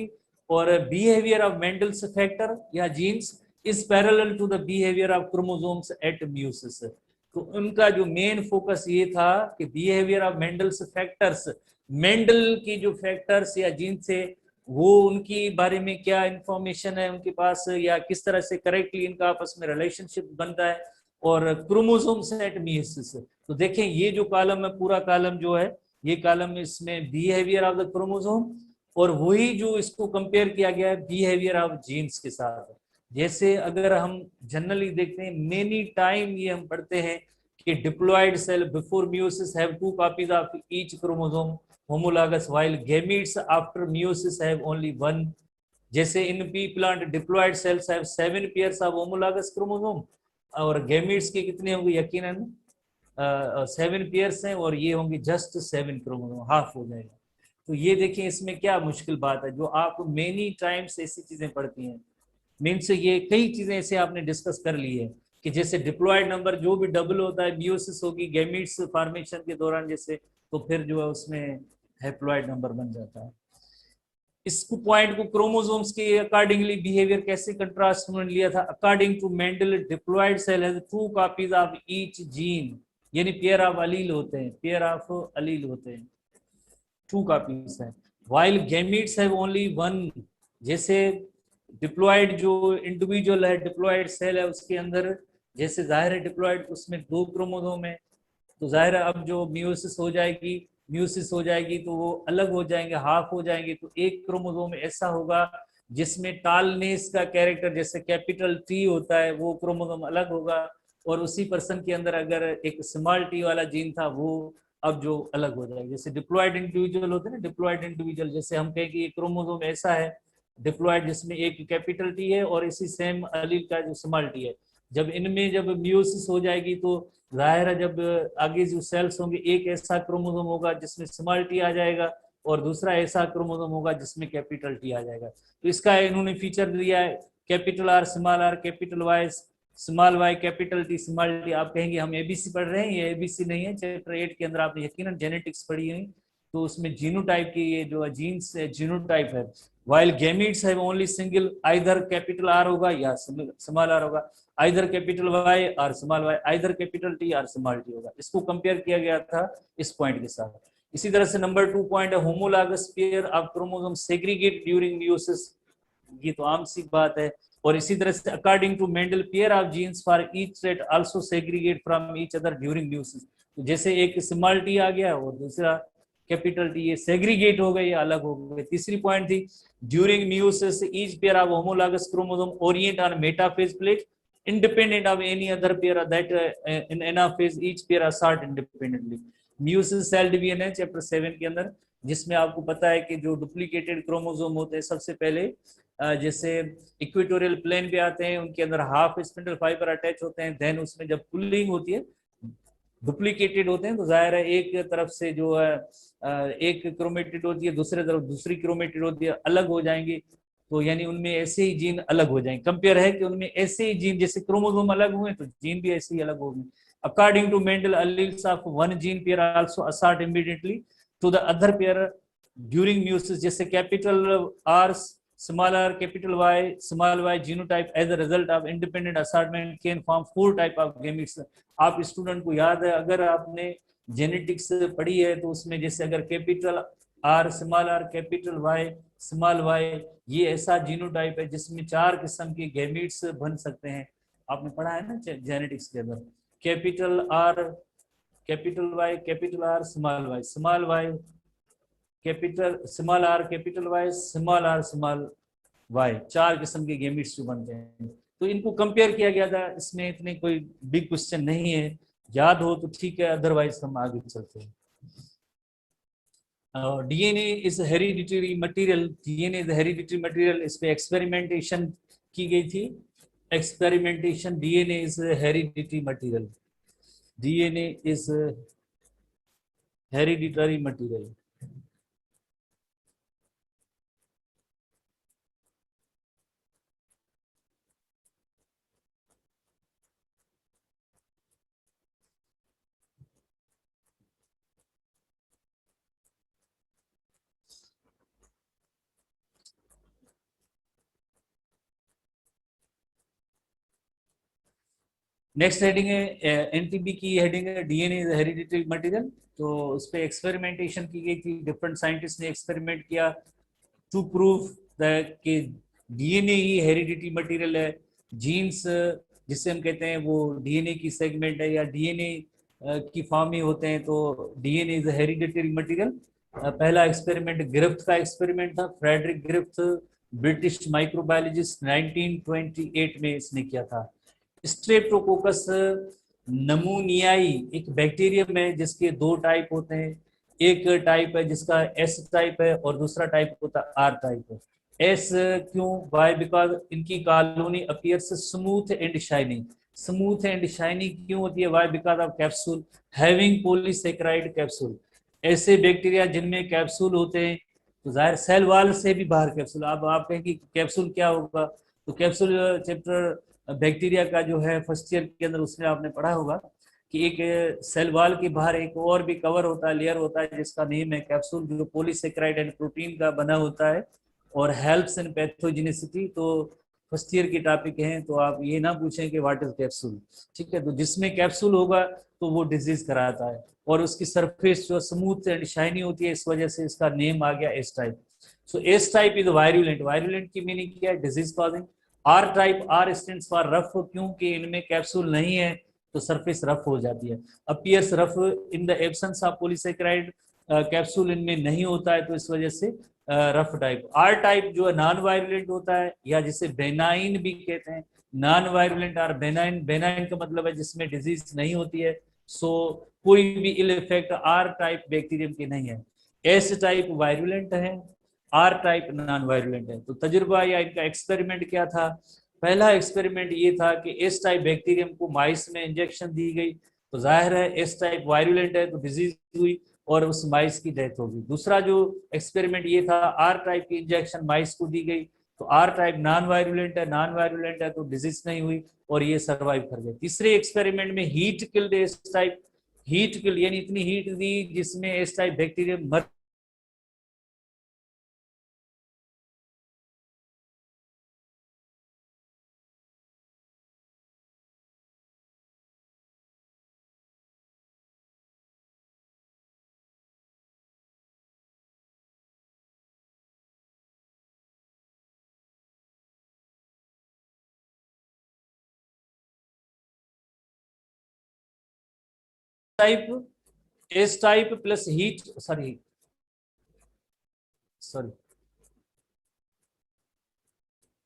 और बिहेवियर ऑफ मेंडल्स फैक्टर या genes is parallel to the behaviour of chromosomes at meiosis. तो उनका जो मेन फोकस ये था कि behaviour of Mendel's factors, Mendel की जो फैक्टर्स या जीन से वो उनकी बारे में क्या इंफॉर्मेशन है उनके पास, या किस तरह से करेक्टली इनका आपस में रिलेशनशिप बनता है, और क्रोमोसोम्स एट मियोसिस। तो देखें ये जो कॉलम है, पूरा कॉलम जो है, ये कॉलम इसमें बिहेवियर ऑफ द क्रोमोसोम, और वही जो इसको कंपेयर किया गया है बिहेवियर ऑफ जीन्स के साथ। जैसे अगर हम जनरली देखते हैं, मेनी टाइम ये हम पढ़ते हैं कि diploid cell before meiosis have 2 copies of each chromosome homologous while gametes after meiosis have only 1। जैसे in pea plant diploid cells have 7 pairs of homologous chromosome, और गैमीट्स के कितने होंगे, यकीनन 7 पेयर्स हैं, और ये होंगे जस्ट 7 क्रोमोसोम, हाफ हो जाएगा। तो ये देखें इसमें क्या मुश्किल बात है, जो आप मेनी टाइम्स ऐसी चीजें पढ़ती हैं। मीन्स ये कई चीजें ऐसे आपने डिस्कस कर ली है कि जैसे डिप्लॉयड नंबर जो भी डबल होता है, मियोसिस होगी गैमीट्स फॉर्मेशन के दौरान जैसे, तो फिर जो है उसमें हैप्लॉइड नंबर बन जाता है। इस पॉइंट को क्रोमोसोम्स के अकॉर्डिंगली बिहेवियर कैसे कंट्रास्ट उन्होंने लिया था, according to Mendel diploid cell has 2 copies of each gene, यानी पेयर ऑफ अलील होते हैं, 2 कॉपीज हैं, व्हाइल गैमीट्स हैव ओनली 1। जैसे डिप्लॉयड जो इंडिविजुअल है, डिप्लॉयड सेल है, उसके अंदर जैसे जाहिर है डिप्लॉयड उसमें 2 क्रोमोसोम है, तो जाहिर है अब जो म्यूसिस हो जाएगी तो वो अलग हो जाएंगे, हाफ हो जाएंगे। तो एक क्रोमोसोम ऐसा होगा जिसमें टालनेस का कैरेक्टर जैसे कैपिटल टी होता है, वो क्रोमोसोम अलग होगा, और उसी पर्सन के अंदर अगर एक स्मॉल टी वाला जीन था वो अब जो अलग हो जाएगा। जैसे डिप्लॉयड इंडिविजुअल होते हैं ना, डिप्लॉयड इंडिविजुअल, जैसे हम कहें कि ये क्रोमोसोम ऐसा है डिप्लॉयड जिसमें एक कैपिटल टी है और इसी सेम अलील का जो स्मॉल टी है, जब इनमें जब म्यूसिस हो जाएगी तो जाहिर है जब आगे जो सेल्स होंगे, एक ऐसा क्रोमोसोम होगा जिसमें स्मॉल टी आ जाएगा और दूसरा ऐसा क्रोमोसोम होगा जिसमें कैपिटल टी आ जाएगा। तो इसका इन्होंने फीचर दिया है capital R, capital Y, small Y, capital T, small T. आप कहेंगे हम एबीसी पढ़ रहे हैं, ये एबीसी नहीं है। चैप्टर 8 के अंदर आपने यकीनन जेनेटिक्स पढ़ी हुई, तो उसमें जीनोटाइप की ये जो जीन्स जीनोटाइप है। while gametes have only single, either capital R होगा या small r होगा, either capital Y और small y, either capital T और small t होगा। इसको कंपेयर किया गया था इस पॉइंट के साथ। इसी तरह से नंबर 2 पॉइंट है homologous pair of chromosome segregate during meiosis, ये तो आम सी बात है। और इसी तरह से according to Mendel pair of genes for each set also segregate from each other during meiosis. तो जैसे एक स्मॉल टी आ गया और दूसरा कैपिटल टी, ये सेग्रीगेट हो गए, ये अलग हो गए। तीसरी पॉइंट थी during meiosis each pair of homologous chromosome Orient on metaphase plate independent of any other pair that in anaphase each pair are sort independently। Meiosis cell division है चैप्टर 7 के अंदर, जिसमें आपको पता है कि जो डुप्लीकेटेड क्रोमोसोम होते हैं सबसे पहले जैसे इक्वेटोरियल प्लेन पे आते हैं, उनके अंदर हाफ स्पिंडल फाइबर अटैच होते हैं। देन उसमें जब पुलिंग होती है, डुप्लीकेटेड होते हैं, तो जाहिर है एक तरफ से जो है एक क्रोमेटिड होती है, दूसरे तरफ दूसरी क्रोमेटिड होती है, अलग हो जाएंगे। तो यानी उनमें ऐसे ही जीन अलग हो जाएंगे। कंपेयर है कि उनमें ऐसे ही जीन जैसे क्रोमोसोम अलग हुए तो जीन भी ऐसे ही अलग होंगे। According to Mendel, alleles of one gene pair also assert immediately to the other pair during meiosis. जैसे capital R, small r, capital Y, small y genotype as a result of independent assortment can form 4 type of gametes. आप student को याद है, अगर आपने genetics पढ़ी है तो उसमें जैसे अगर capital R, small R, capital Y, small Y, ये ऐसा जीनोटाइप है जिसमें 4 किस्म के गैमीट्स बन सकते हैं। आपने पढ़ा है ना जेनेटिक्स के अंदर, capital R, capital Y, capital R, small Y, capital small R, capital Y, small R, small Y, 4 किस्म के गैमीट्स जो बनते हैं। तो इनको कंपेयर किया गया था, इसमें इतने कोई बिग क्वेश्चन नहीं है, याद हो तो ठीक है, अदरवाइज हम आगे चलते हैं। DNA is hereditary material, DNA is hereditary material, इस पे एक्सपेरिमेंटेशन की गई थी। Experimentation, DNA is hereditary material, DNA is hereditary material. Next heading है एनटीबी की हेडिंग है डीएनए इज हेरिडिटरी मटेरियल। तो उस पर एक्सपेरिमेंटेशन की गई थी, डिफरेंट साइंटिस्ट ने एक्सपेरिमेंट किया टू प्रूव दैट कि डीएनए ही हेरिडिटरी मटेरियल है। जीन्स जिसे हम कहते हैं वो डीएनए की सेगमेंट है या डीएनए की फॉर्म ही होते हैं, तो डीएनए इज हेरिडिटरी मटेरियल। पहला एक्सपेरिमेंट ग्रिफ्थ का एक्सपेरिमेंट था, फ्रेडरिक ग्रिफ्थ, ब्रिटिश माइक्रोबायोलॉजिस्ट, 1928 में इसने किया था। स्ट्रेप्टोकोकस नमूनियाई एक बैक्टीरियम है जिसके 2 टाइप होते हैं, एक टाइप है जिसका एस टाइप है और दूसरा टाइप होता है आर टाइप है। एस क्यों, वाई, बिकॉज इनकी colony appears smooth and shining. Smooth and shining क्यों होती है, why, because of capsule having polysaccharide capsule. ऐसे बैक्टीरिया जिनमें कैप्सूल होते हैं तो जाहिर सेल वॉल से भी बाहर कैप्सूल। अब आप कहें कि कैप्सूल क्या होगा, तो कैप्सूल चैप्टर बैक्टीरिया का जो है फर्स्ट ईयर के अंदर उसमें आपने पढ़ा होगा कि एक सेल वॉल के बाहर एक और भी कवर होता है, लेयर होता है जिसका नेम है कैप्सूल, जो पॉलीसेकेराइड एंड प्रोटीन का बना होता है और हेल्प्स इन पैथोजेनिसिटी। तो फर्स्ट ईयर की टॉपिक है, तो आप ये ना पूछें कि व्हाट इज कैप्सूल, ठीक है। तो जिसमें कैप्सूल होगा तो वो डिजीज कराता है और उसकी सरफेस जो स्मूथ एंड शाइनी होती है, इस वजह से इसका नेम आ गया S type. So S type is virulent, virulent की मीनिंग क्या है, disease causing. R type, R stands for rough, क्योंकि इनमें कैप्सूल नहीं है तो सरफेस रफ हो जाती है। Appears rough in the absence of polysaccharide, capsule इनमें नहीं होता है तो इस वजह से रफ टाइप। आर टाइप जो है नॉन वायरुलेंट होता है या जिसे बेनाइन भी कहते हैं, नॉन वायरुलेंट और बेनाइन। बेनाइन का मतलब है जिसमें डिजीज नहीं होती है, सो कोई भी ill effect R type bacterium की नहीं है। एस टाइप वायरुलेंट है, आर टाइप नॉन वायरुलेंट है। तो तजुर्बा या इनका एक्सपेरिमेंट क्या था, पहला एक्सपेरिमेंट ये था कि एस टाइप बैक्टीरियम को माइस में इंजेक्शन दी गई, तो जाहिर है एस टाइप वायरुलेंट है तो डिजीज हुई और उस माइस की डेथ होगी। दूसरा जो एक्सपेरिमेंट ये था, आर टाइप की इंजेक्शन माइस को दी गई, तो आर टाइप नॉन वायरुलेंट है, नॉन वायरुलेंट है तो डिजीज नहीं हुई और ये सर्वाइव कर गए। तीसरे एक्सपेरिमेंट में heat killed S type, heat killed यानी इतनी हीट दी जिसमें एस टाइप बैक्टीरियम मर type, S type plus heat, sorry sorry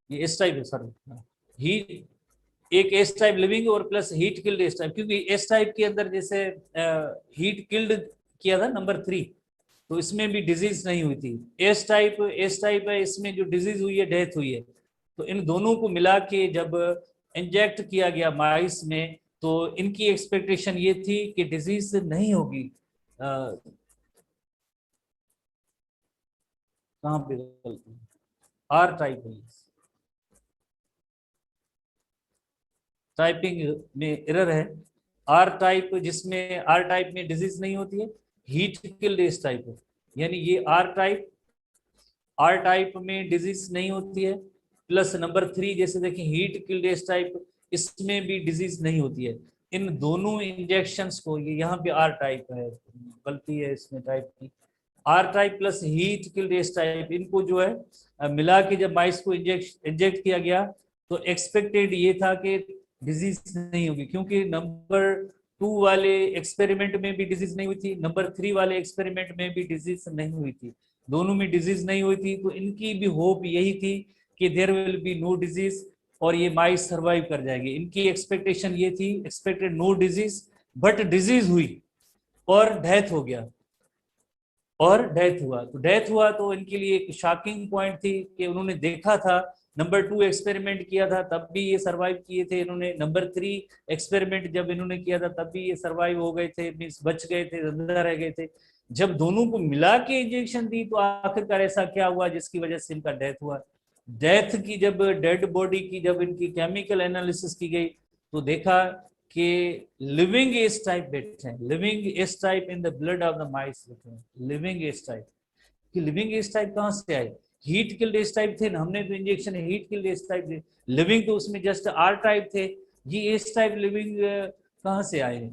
ये एस टाइप है, सॉरी हीट, एक एस टाइप लिविंग और plus heat killed S type, क्योंकि एस टाइप के अंदर जैसे हीट किल्ड किया था नंबर 3, तो इसमें भी डिजीज नहीं हुई थी। एस टाइप है, इसमें जो डिजीज हुई है डेथ हुई है। तो इन दोनों को मिला के जब इंजेक्ट किया गया माइस में तो इनकी एक्सपेक्टेशन ये थी कि डिजीज नहीं होगी। कहाँ पे गलती, आर टाइप है, टाइपिंग में एरर है, आर टाइप, जिसमें आर टाइप में डिजीज नहीं होती है, हीट किल्ड एस टाइप, यानी ये आर टाइप में डिजीज नहीं होती है। प्लस नंबर 3 जैसे देखें हीट किल्ड एस टाइप, इसमें भी डिजीज नहीं होती है। इन दोनों इंजेक्शंस को, ये यहाँ पे आर टाइप है, गलती है इसमें टाइप की, R type plus heat killed S type, इनको जो है मिला के जब माइस को इंजेक्ट किया गया तो एक्सपेक्टेड ये था कि डिजीज नहीं होगी, क्योंकि नंबर 2 वाले एक्सपेरिमेंट में भी डिजीज नहीं हुई थी, नंबर 3 वाले एक्सपेरिमेंट में भी डिजीज नहीं हुई थी, दोनों में डिजीज नहीं हुई थी। तो इनकी भी होप यही थी कि there will be no disease और ये माइस सरवाइव कर जाएंगे। इनकी एक्सपेक्टेशन ये थी, expected no disease, but disease हुई और डेथ हो गया, और डेथ हुआ। तो डेथ हुआ तो इनके लिए एक शॉकिंग पॉइंट थी कि उन्होंने देखा था, नंबर 2 एक्सपेरिमेंट किया था तब भी ये सरवाइव किए थे इन्होंने, नंबर 3 एक्सपेरिमेंट जब इन्होंने किया था तब भी ये सरवाइव हो गए थे, मीन्स बच गए थे, जिंदा रह गए थे। जब दोनों को मिला के इंजेक्शन दी तो आखिरकार ऐसा क्या हुआ जिसकी वजह से इनका डेथ हुआ। डेथ की जब डेड बॉडी की जब इनकी केमिकल एनालिसिस की गई तो देखा कि लिविंग एस टाइप बैठे हैं, living S type in the blood of the माइस बैठे हैं, लिविंग एस टाइप। कि लिविंग एस टाइप कहाँ से आए, हीट किल्ड एस टाइप थे ना, हमने तो injection heat killed S type थे, लिविंग तो उसमें जस्ट आर टाइप थे, ये एस टाइप लिविंग कहाँ से आए,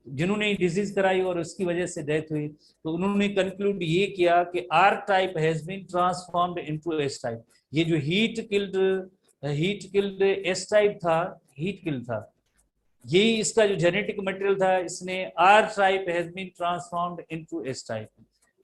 जिन्होंने डिजीज कराई और उसकी वजह से डेथ हुई। तो उन्होंने कंक्लूड ये किया कि R type has been transformed into S type. ये जो हीट किल्ड एस टाइप था, हीट किल्ड था, यही इसका जो जेनेटिक मटेरियल था, इसने R type has been transformed into S type,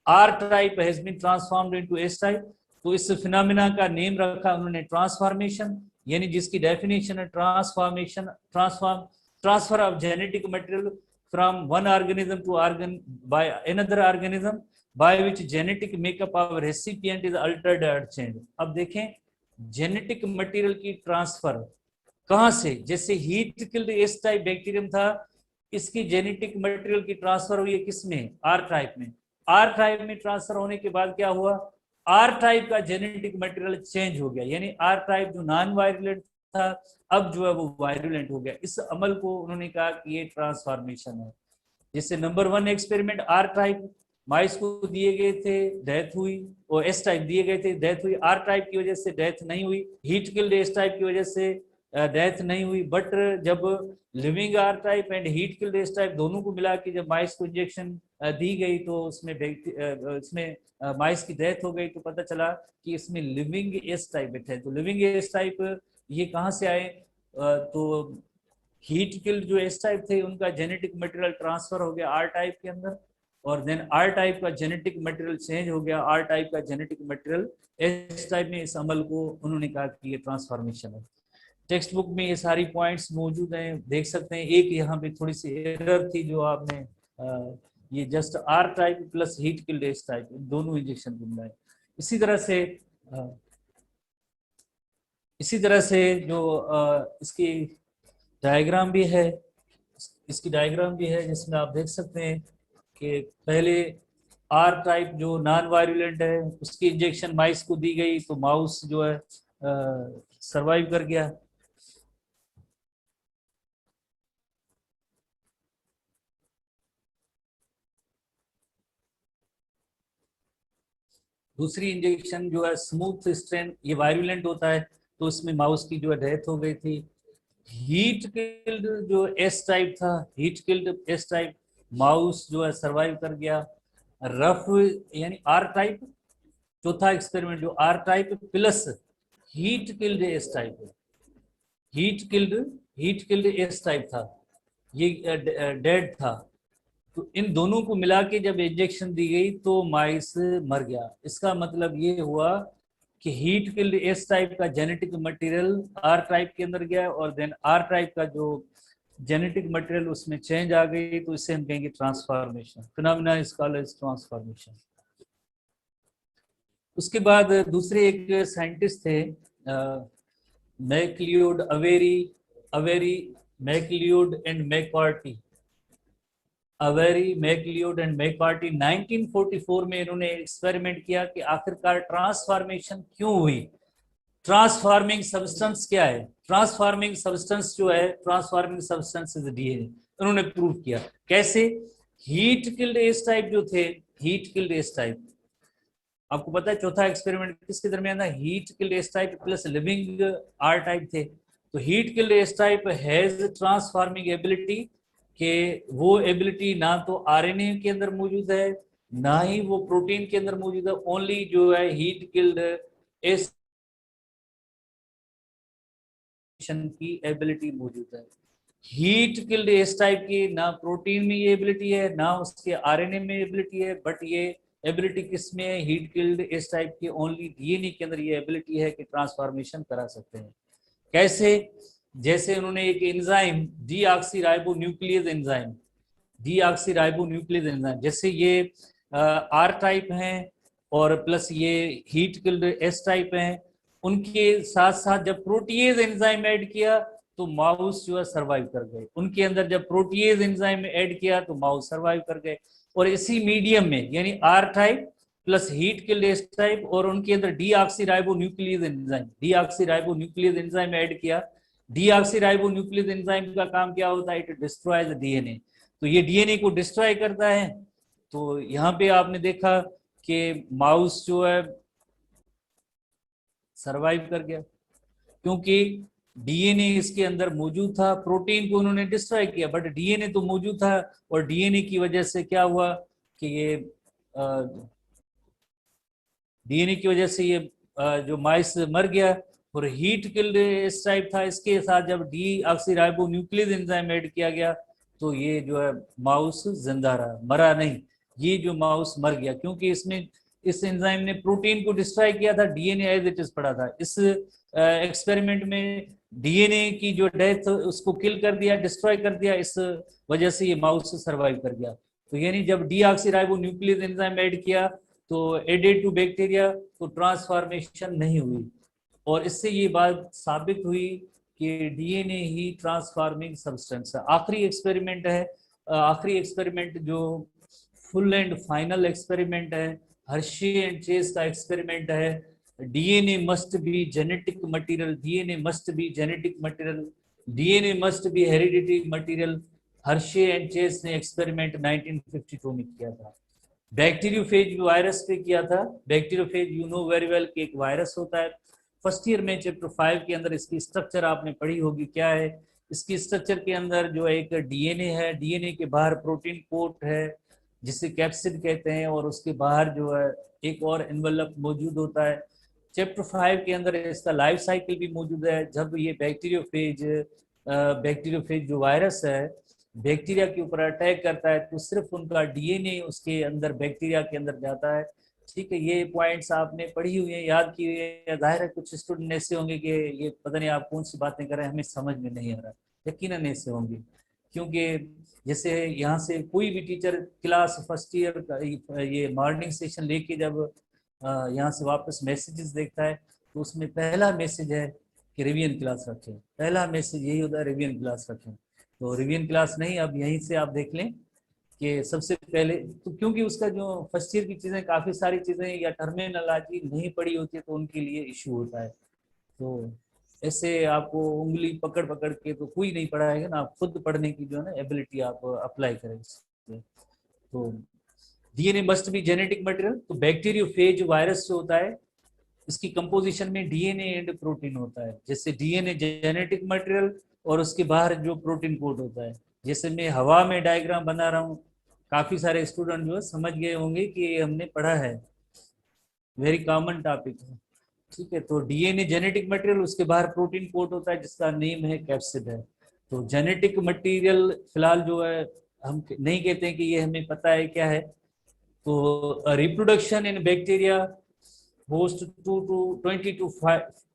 R type has been transformed into S type. तो इस फिनोमेना का नेम रखा उन्होंने ट्रांसफॉर्मेशन, यानी जिसकी डेफिनेशन है transformation, transfer of genetic material from one organism to organ by another organism by which genetic makeup of recipient is altered और change. अब देखें जेनेटिक मटेरियल की ट्रांसफर कहां से, जैसे heat killed S type bacterium था, इसकी जेनेटिक मटेरियल की ट्रांसफर हुई है किसमें, आर टाइप में। आर टाइप में ट्रांसफर होने के बाद क्या हुआ, आर टाइप का जेनेटिक मटेरियल चेंज हो गया, यानी आर टाइप जो नॉन वायरुलेंट था अब जो है वो वायरुलेंट हो गया। इस अमल को उन्होंने कहा कि ये ट्रांसफॉर्मेशन है। जैसे नंबर 1 एक्सपेरिमेंट आर टाइप माइस को दिए गए थे, डेथ हुई, और एस टाइप दिए गए थे, डेथ हुई, आर टाइप की वजह से डेथ नहीं हुई, हीट किल्ड एस टाइप की वजह से डेथ नहीं हुई। बट जब living R type and heat killed S type दोनों को मिला के जब माइस को इंजेक्शन दी गई तो उसमें माइस की डेथ हो गई। तो पता चला कि इसमें लिविंग एस टाइप बैठे हैं। तो लिविंग एस टाइप ये कहाँ से आए, तो हीट किल्ड जो एस टाइप थे उनका जेनेटिक मटेरियल ट्रांसफर हो गया आर टाइप के अंदर, और देन आर टाइप का जेनेटिक मटेरियल चेंज हो गया, आर टाइप का जेनेटिक मटेरियल एस टाइप में। इस अमल को उन्होंने कहा कि ये ट्रांसफॉर्मेशन है। टेक्स्ट बुक में ये सारी पॉइंट्स मौजूद हैं, देख सकते हैं। एक यहाँ पे थोड़ी सी एरर थी जो आपने ये just R type plus heat killed S type दोनों इंजेक्शन को मिलाए। इसी तरह से जो इसकी डायग्राम भी है, जिसमें आप देख सकते हैं कि पहले आर टाइप जो नॉन वायरुलेंट है उसकी इंजेक्शन माइस को दी गई तो माउस जो है सरवाइव कर गया। दूसरी इंजेक्शन जो है स्मूथ स्ट्रेन, ये वायरुलेंट होता है, तो उसमें माउस की जो है डेथ हो गई थी। हीट किल्ड जो एस टाइप था, heat killed S type, mouse जो है सरवाइव कर गया। रफ यानी आर टाइप, चौथा एक्सपेरिमेंट जो R type plus heat killed S type, heat killed S type था, ये डेड था। तो इन दोनों को मिला के जब इंजेक्शन दी गई तो माइस मर गया। इसका मतलब ये हुआ कि हीट किल्ड एस टाइप का जेनेटिक मटेरियल आर टाइप के अंदर गया और देन आर टाइप का जो जेनेटिक मटेरियल उसमें चेंज आ गई, तो इससे हम कहेंगे transformation, phenomena is called as transformation. उसके बाद दूसरे एक साइंटिस्ट थे MacLeod Avery MacLeod and McCarty, Avery MacLeod and McCarty 1944 में इन्होंने एक्सपेरिमेंट किया कि आखिरकार ट्रांसफॉर्मेशन क्यों हुई। ट्रांसफार्मिंग सब्सटेंस क्या है? ट्रांसफार्मिंग सब्सटेंस जो है, ट्रांसफार्मिंग सब्सटेंस इज डीएनए। उन्होंने प्रूव किया कैसे? हीट किल्ड एस टाइप जो थे, हीट किल्ड एस टाइप, आपको पता है चौथा एक्सपेरिमेंट किसके दरमियान था? Heat killed S type plus living R type थे। तो heat killed S type has transforming ability, के वो एबिलिटी ना तो आरएनए के अंदर मौजूद है ना ही वो प्रोटीन के अंदर मौजूद है, ओनली जो है हीट किल्ड एस की एबिलिटी मौजूद है। हीट किल्ड एस टाइप की ना प्रोटीन में ये एबिलिटी है ना उसके आरएनए में एबिलिटी है, बट ये एबिलिटी किस में है? हीट किल्ड एस टाइप की ओनली डीएनए के अंदर ये एबिलिटी है कि ट्रांसफॉर्मेशन करा सकते हैं। कैसे? जैसे उन्होंने एक enzyme deoxyribo nucleus enzyme, deoxyribo nucleus enzyme, जैसे ये आर टाइप हैं और प्लस ये हीट किल्ड एस टाइप हैं, उनके साथ साथ जब प्रोटीएज एंजाइम ऐड किया तो माउस जो है सर्वाइव कर गए। उनके अंदर जब प्रोटीएज एंजाइम ऐड किया तो माउस सर्वाइव कर गए। और इसी मीडियम में यानी R type plus heat killed S type और उनके अंदर deoxyribo nucleus enzyme, deoxyribo nucleus enzyme add किया। डीऑक्सीराइबो न्यूक्लियस एंजाइम का काम क्या होता है? It destroys DNA. तो ये डीएनए को डिस्ट्रॉय करता है। तो यहाँ पे आपने देखा कि माउस जो है सरवाइव कर गया क्योंकि डीएनए इसके अंदर मौजूद था। प्रोटीन को उन्होंने डिस्ट्रॉय किया बट डीएनए तो मौजूद था, और डीएनए की वजह से क्या हुआ कि ये डीएनए की वजह से ये जो माइस मर गया। और हीट किल्ड इस टाइप था, इसके साथ जब डीऑक्सीराइबो न्यूक्लियस एंजाइम ऐड किया गया तो ये जो है माउस जिंदा रहा, मरा नहीं। ये जो माउस मर गया क्योंकि इसमें इस एंजाइम ने प्रोटीन को डिस्ट्रॉय किया था, डीएनए एज इट इज पड़ा था। इस एक्सपेरिमेंट में डीएनए की जो डेथ उसको किल कर दिया, डिस्ट्रॉय कर दिया, इस वजह से ये माउस सर्वाइव कर गया। तो यानी जब डीऑक्सीराइबो न्यूक्लियस एंजाइम ऐड किया तो एडेड टू बैक्टीरिया तो ट्रांसफॉर्मेशन नहीं हुई। और इससे ये बात साबित हुई कि डीएनए ही ट्रांसफार्मिंग सब्सटेंस है। आखिरी एक्सपेरिमेंट है, आखिरी एक्सपेरिमेंट जो फुल एंड फाइनल एक्सपेरिमेंट है, हर्शी एंड चेस का एक्सपेरिमेंट है। DNA must be genetic material, DNA must be genetic material, DNA must be hereditary material. Hershey and Chase ने experiment 1952 में किया था। बैक्टीरियोफेज वायरस पे किया था। Bacteriophage you know very well कि एक वायरस होता है। फर्स्ट ईयर में चैप्टर 5 के अंदर इसकी स्ट्रक्चर आपने पढ़ी होगी। क्या है इसकी स्ट्रक्चर के अंदर? जो एक डीएनए है, डीएनए के बाहर प्रोटीन कोट है जिसे कैप्सिड कहते हैं, और उसके बाहर जो है एक और एनवेलप मौजूद होता है। चैप्टर 5 के अंदर इसका लाइफ साइकिल भी मौजूद है। जब ये बैक्टीरियोफेज जो वायरस है बैक्टीरिया के ऊपर अटैक करता है तो सिर्फ उनका डीएनए उसके अंदर बैक्टीरिया के अंदर जाता है। ठीक है, ये पॉइंट्स आपने पढ़ी हुई है, याद की हुई है। जाहिर है कुछ स्टूडेंट ऐसे होंगे कि ये पता नहीं आप कौन सी बातें कर रहे हैं, हमें समझ में नहीं आ रहा। यकीनन ऐसे होंगे क्योंकि जैसे यहाँ से कोई भी टीचर क्लास फर्स्ट ईयर का ये मॉर्निंग सेशन लेके जब यहाँ से वापस मैसेजेस देखता है तो उसमें पहला मैसेज है कि रिवीजन क्लास रखें। पहला मैसेज यही होता है, रिवीजन क्लास रखें। तो रिवीजन क्लास नहीं, अब यहीं से आप देख लें कि सबसे पहले तो क्योंकि उसका जो फर्स्ट ईयर की चीज़ें काफ़ी सारी चीज़ें या टर्मिनोलॉजी नहीं पढ़ी होती है तो उनके लिए इशू होता है। तो ऐसे आपको उंगली पकड़ पकड़ के तो कोई नहीं पढ़ाएगा ना, आप खुद पढ़ने की जो है ना एबिलिटी आप अप्लाई करें। तो DNA must be genetic material. तो बैक्टीरियोफेज वायरस जो होता है इसकी कंपोजिशन में डीएनए एंड प्रोटीन होता है। जैसे डीएनए जेनेटिक मटेरियल और उसके बाहर जो प्रोटीन कोड होता है। जैसे मैं हवा में डायग्राम बना रहा हूँ, काफी सारे स्टूडेंट जो है समझ गए होंगे कि हमने पढ़ा है, वेरी कॉमन टॉपिक है। ठीक है, तो डीएनए जेनेटिक मटेरियल, उसके बाहर प्रोटीन कोड होता है जिसका नेम है कैप्सिड है। तो जेनेटिक मटेरियल फिलहाल जो है हम नहीं कहते हैं कि ये हमें पता है क्या है। तो reproduction in bacteria host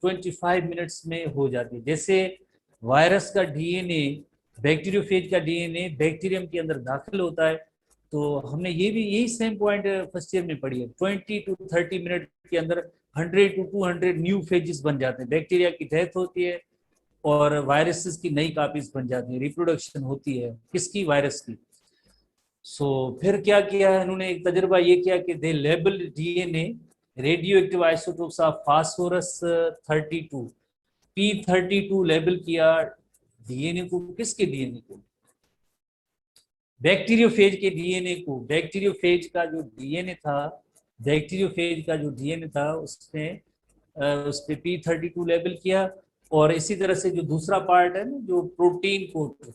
25 minutes में हो जाती है। जैसे वायरस का डीएनए, बैक्टीरियोफेज का डीएनए बैक्टीरियम के अंदर दाखिल होता है। तो हमने ये भी यही सेम पॉइंट फर्स्ट ईयर में पढ़ी है। 20 to 30 मिनट के अंदर 100 to 200 न्यू फेजेस बन जाते हैं। बैक्टीरिया की डेथ होती है और वायरसेस की नई कॉपीज बन जाती है, रिप्रोडक्शन होती है। किसकी? वायरस की। सो फिर क्या किया है इन्होंने? एक तजुर्बा ये किया कि they label DNA radioactive isotopes of phosphorus 32, P32 label किया डीएनए को, किसके डीएनए को? बैक्टीरियोफेज के डीएनए को। बैक्टीरियोफेज का जो डीएनए था, बैक्टीरियोफेज का जो डीएनए था उसने उस पे P32 लेबल किया। और इसी तरह से जो दूसरा पार्ट है ना, जो protein code,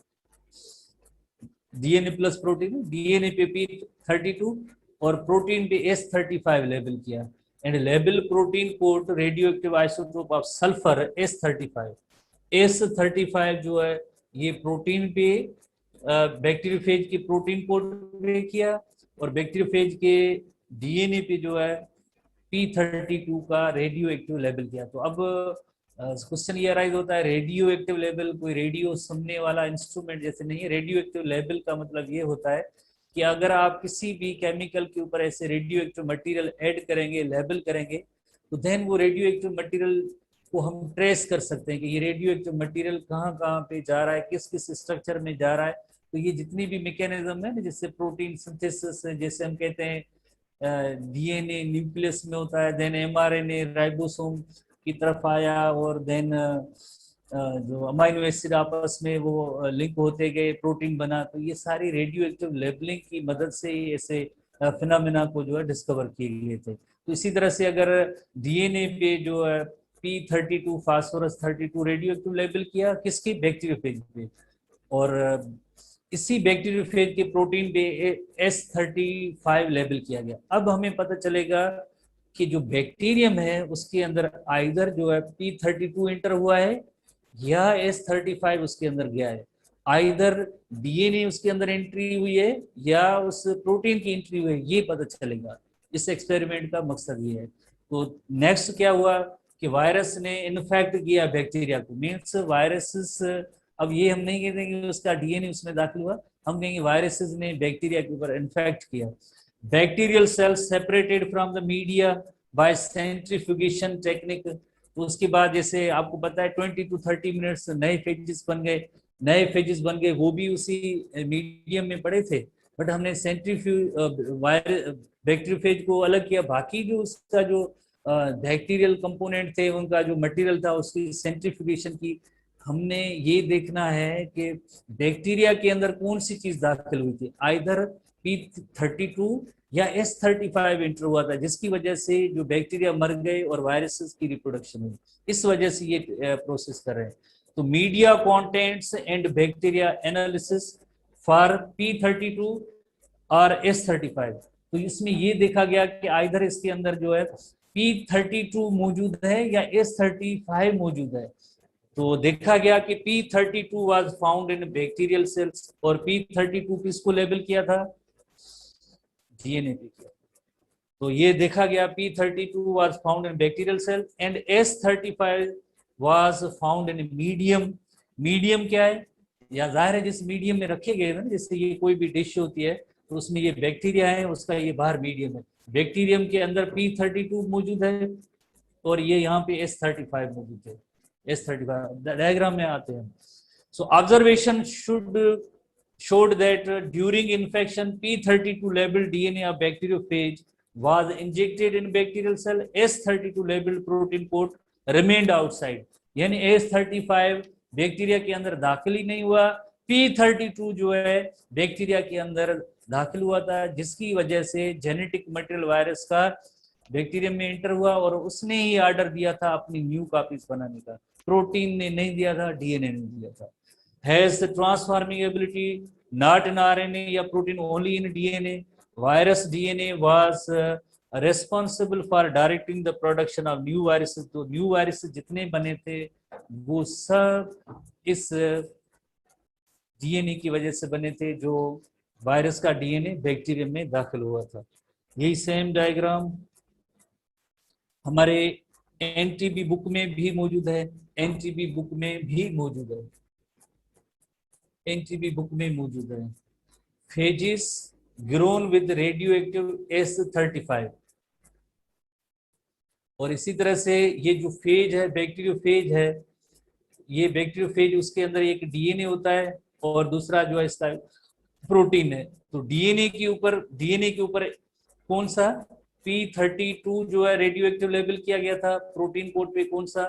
DNA plus protein, DNA पे P32 और प्रोटीन पे S35 लेबल किया। And label protein code radio active isotope of sulphur S35। S35 जो है ये प्रोटीन पे बैक्टीरियोफेज के प्रोटीन कोड पे किया, और बैक्टीरियोफेज के डीएनए पे जो है P32 का रेडियो एक्टिव लेबल किया। तो अब क्वेश्चन ये अराइज होता है, रेडियो एक्टिव लेबल कोई रेडियो सुनने वाला इंस्ट्रूमेंट जैसे नहीं है। रेडियो एक्टिव लेबल का मतलब ये होता है कि अगर आप किसी भी केमिकल के ऊपर ऐसे रेडियो एक्टिव मटेरियल ऐड करेंगे, लेबल करेंगे, तो देन वो रेडियो एक्टिव मटेरियल को हम ट्रेस कर सकते हैं कि ये रेडियो एक्टिव मटेरियल कहाँ कहाँ पे जा रहा है, किस किस स्ट्रक्चर में जा रहा है। तो ये जितनी भी मैकेनिज्म है ना, जैसे प्रोटीन सिंथेसिस, जैसे हम कहते हैं डीएनए न्यूक्लियस में होता है, देन एमआरएनए राइबोसोम की तरफ आया, और देन जो अमाइनो एसिड आपस में वो लिंक होते गए, प्रोटीन बना। तो ये सारी रेडियो एक्टिव लेबलिंग की मदद से ही ऐसे फिनोमेना को जो है डिस्कवर किए गए थे। तो इसी तरह से अगर डीएनए पे जो है P32 phosphorus 32 radio active label किया, किसकी? बैक्टीरियोफेज पे, और इसी बैक्टीरियोफेज के प्रोटीन पे S35 लेबल किया गया। अब हमें पता चलेगा कि जो बैक्टीरियम है उसके अंदर आइदर जो है P32 इंटर हुआ है या S35 उसके अंदर गया है। आइदर डीएनए उसके अंदर एंट्री हुई है या उस प्रोटीन की एंट्री हुई है, ये पता चलेगा। इस एक्सपेरिमेंट का मकसद ये है। तो नेक्स्ट क्या हुआ कि वायरस ने इन्फेक्ट किया बैक्टीरिया को, मीन्स वायरसेस, अब ये हम नहीं कहते कि उसका डीएनए उसमें दाखिल हुआ, हम कहेंगे वायरसेस ने बैक्टीरिया के ऊपर इन्फेक्ट किया। Bacterial cells separated from the media bye centrifugation technique. तो उसके बाद जैसे आपको पता है 20 to 30 मिनट्स नए फेजेस बन गए, नए फेजेस बन गए, वो भी उसी मीडियम में पड़े थे, बट हमने बैक्टीरियोफेज को अलग किया। बाकी जो उसका जो बैक्टीरियल कंपोनेंट थे, उनका जो मटेरियल था, उसकी सेंट्रीफ्यूगेशन की। हमने ये देखना है कि बैक्टीरिया के अंदर कौन सी चीज दाखिल हुई थी, आइदर P32 या S35 इंटर हुआ था, जिसकी वजह से जो बैक्टीरिया मर गए और वायरसेस की रिप्रोडक्शन हुई। इस वजह से ये प्रोसेस कर रहे हैं। तो media contents and bacteria analysis for P32 और S35। तो इसमें ये देखा गया कि आइदर इसके अंदर जो है P32 मौजूद है या S35 मौजूद है। तो देखा गया कि P32 was found in bacterial cells, और P32 किसको लेबल किया था? डीएनए पे किया। तो ये देखा गया P32 was found in bacterial cell and S35 was found in medium. Medium क्या है? या जाहिर है जिस मीडियम में रखे गए ना, जैसे ये कोई भी डिश होती है तो उसमें ये बैक्टीरिया है, उसका ये बाहर मीडियम है। बैक्टीरियम के अंदर P32 मौजूद है और ये यहाँ पे S35 मौजूद है। S35 डायग्राम में आते हैं। सो observation showed that during infection P32 labeled DNA of bacteriophage was injected in bacterial cell, S32 labeled protein coat remained outside। यानी S35 बैक्टीरिया के अंदर दाखिल ही नहीं हुआ, P32 जो है बैक्टीरिया के अंदर दाखिल हुआ था, जिसकी वजह से जेनेटिक मटेरियल वायरस का बैक्टीरियम में एंटर हुआ और उसने ही ऑर्डर दिया था अपनी न्यू कॉपीज बनाने का। प्रोटीन ने नहीं दिया था, डीएनए ने दिया था। Has the transforming ability not in RNA या protein, only in DNA। Virus DNA was responsible for directing the production of new viruses। तो न्यू वायरस जितने बने थे वो सब इस डीएनए की वजह से बने थे, जो वायरस का डीएनए बैक्टीरियम में दाखिल हुआ था। यही सेम डायग्राम हमारे एनटीबी बुक में भी मौजूद है, एनटीबी बुक में भी मौजूद है, एनटीबी बुक में मौजूद है। Phases grown with radio active S35। और इसी तरह से ये जो फेज है, बैक्टीरियोफेज है, ये बैक्टीरियोफेज उसके अंदर एक डीएनए होता है और दूसरा जो है इसका प्रोटीन है। तो डीएनए के ऊपर कौन सा P32 जो है रेडियो एक्टिव लेबल किया गया था। प्रोटीन कोड पे कौन सा?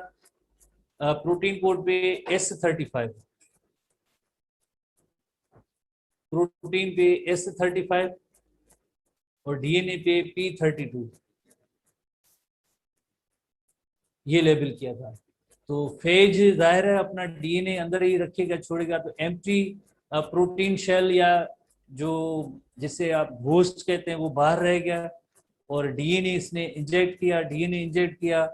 प्रोटीन कोड पे S35, प्रोटीन पे S35 और डीएनए पे P32 ये लेबल किया था। तो फेज जाहिर है अपना डीएनए अंदर ही रखेगा, छोड़ेगा, तो एम्प्टी प्रोटीन शेल या जो जिसे आप घोस्ट कहते हैं वो बाहर रह गया और डीएनए इसने इंजेक्ट किया। डीएनए इंजेक्ट किया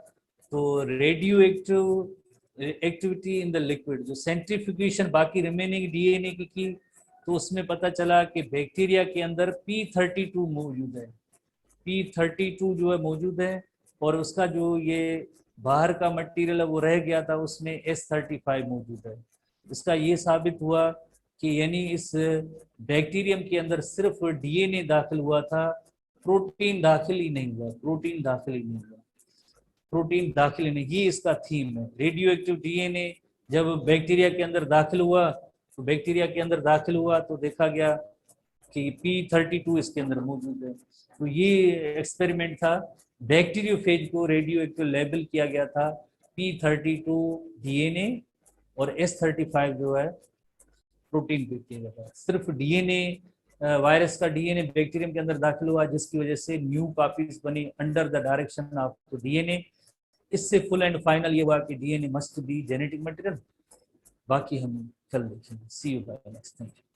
तो radio active activity in the liquid, जो सेंट्रीफ्यूगेशन बाकी रिमेनिंग डीएनए की तो उसमें पता चला कि बैक्टीरिया के अंदर P32 मौजूद है। P32 जो है मौजूद है और उसका जो ये बाहर का मटेरियल है वो रह गया था, उसमें S35 मौजूद है। इसका ये साबित हुआ कि यानी इस बैक्टीरियम के अंदर सिर्फ डीएनए दाखिल हुआ था, प्रोटीन दाखिल ही नहीं हुआ, प्रोटीन दाखिल ही नहीं हुआ, प्रोटीन दाखिल ही नहीं। ये इसका थीम है। रेडियो एक्टिव डीएनए जब बैक्टीरिया के अंदर दाखिल हुआ तो बैक्टीरिया के अंदर दाखिल हुआ तो देखा गया कि P32 इसके अंदर मौजूद है। तो ये एक्सपेरिमेंट था, बैक्टीरियोफेज को रेडियो एक्टिव लेबल किया गया था P32 डीएनए और S35 जो है प्रोटीन पे किया गया था। सिर्फ डीएनए वायरस का डीएनए बैक्टीरियम के अंदर दाखिल हुआ जिसकी वजह से न्यू कॉपीज बनी under the direction of DNA. इससे फुल एंड फाइनल ये हुआ कि DNA must be genetic material. बाकी हम कल देखेंगे। See you bye next. Thank you.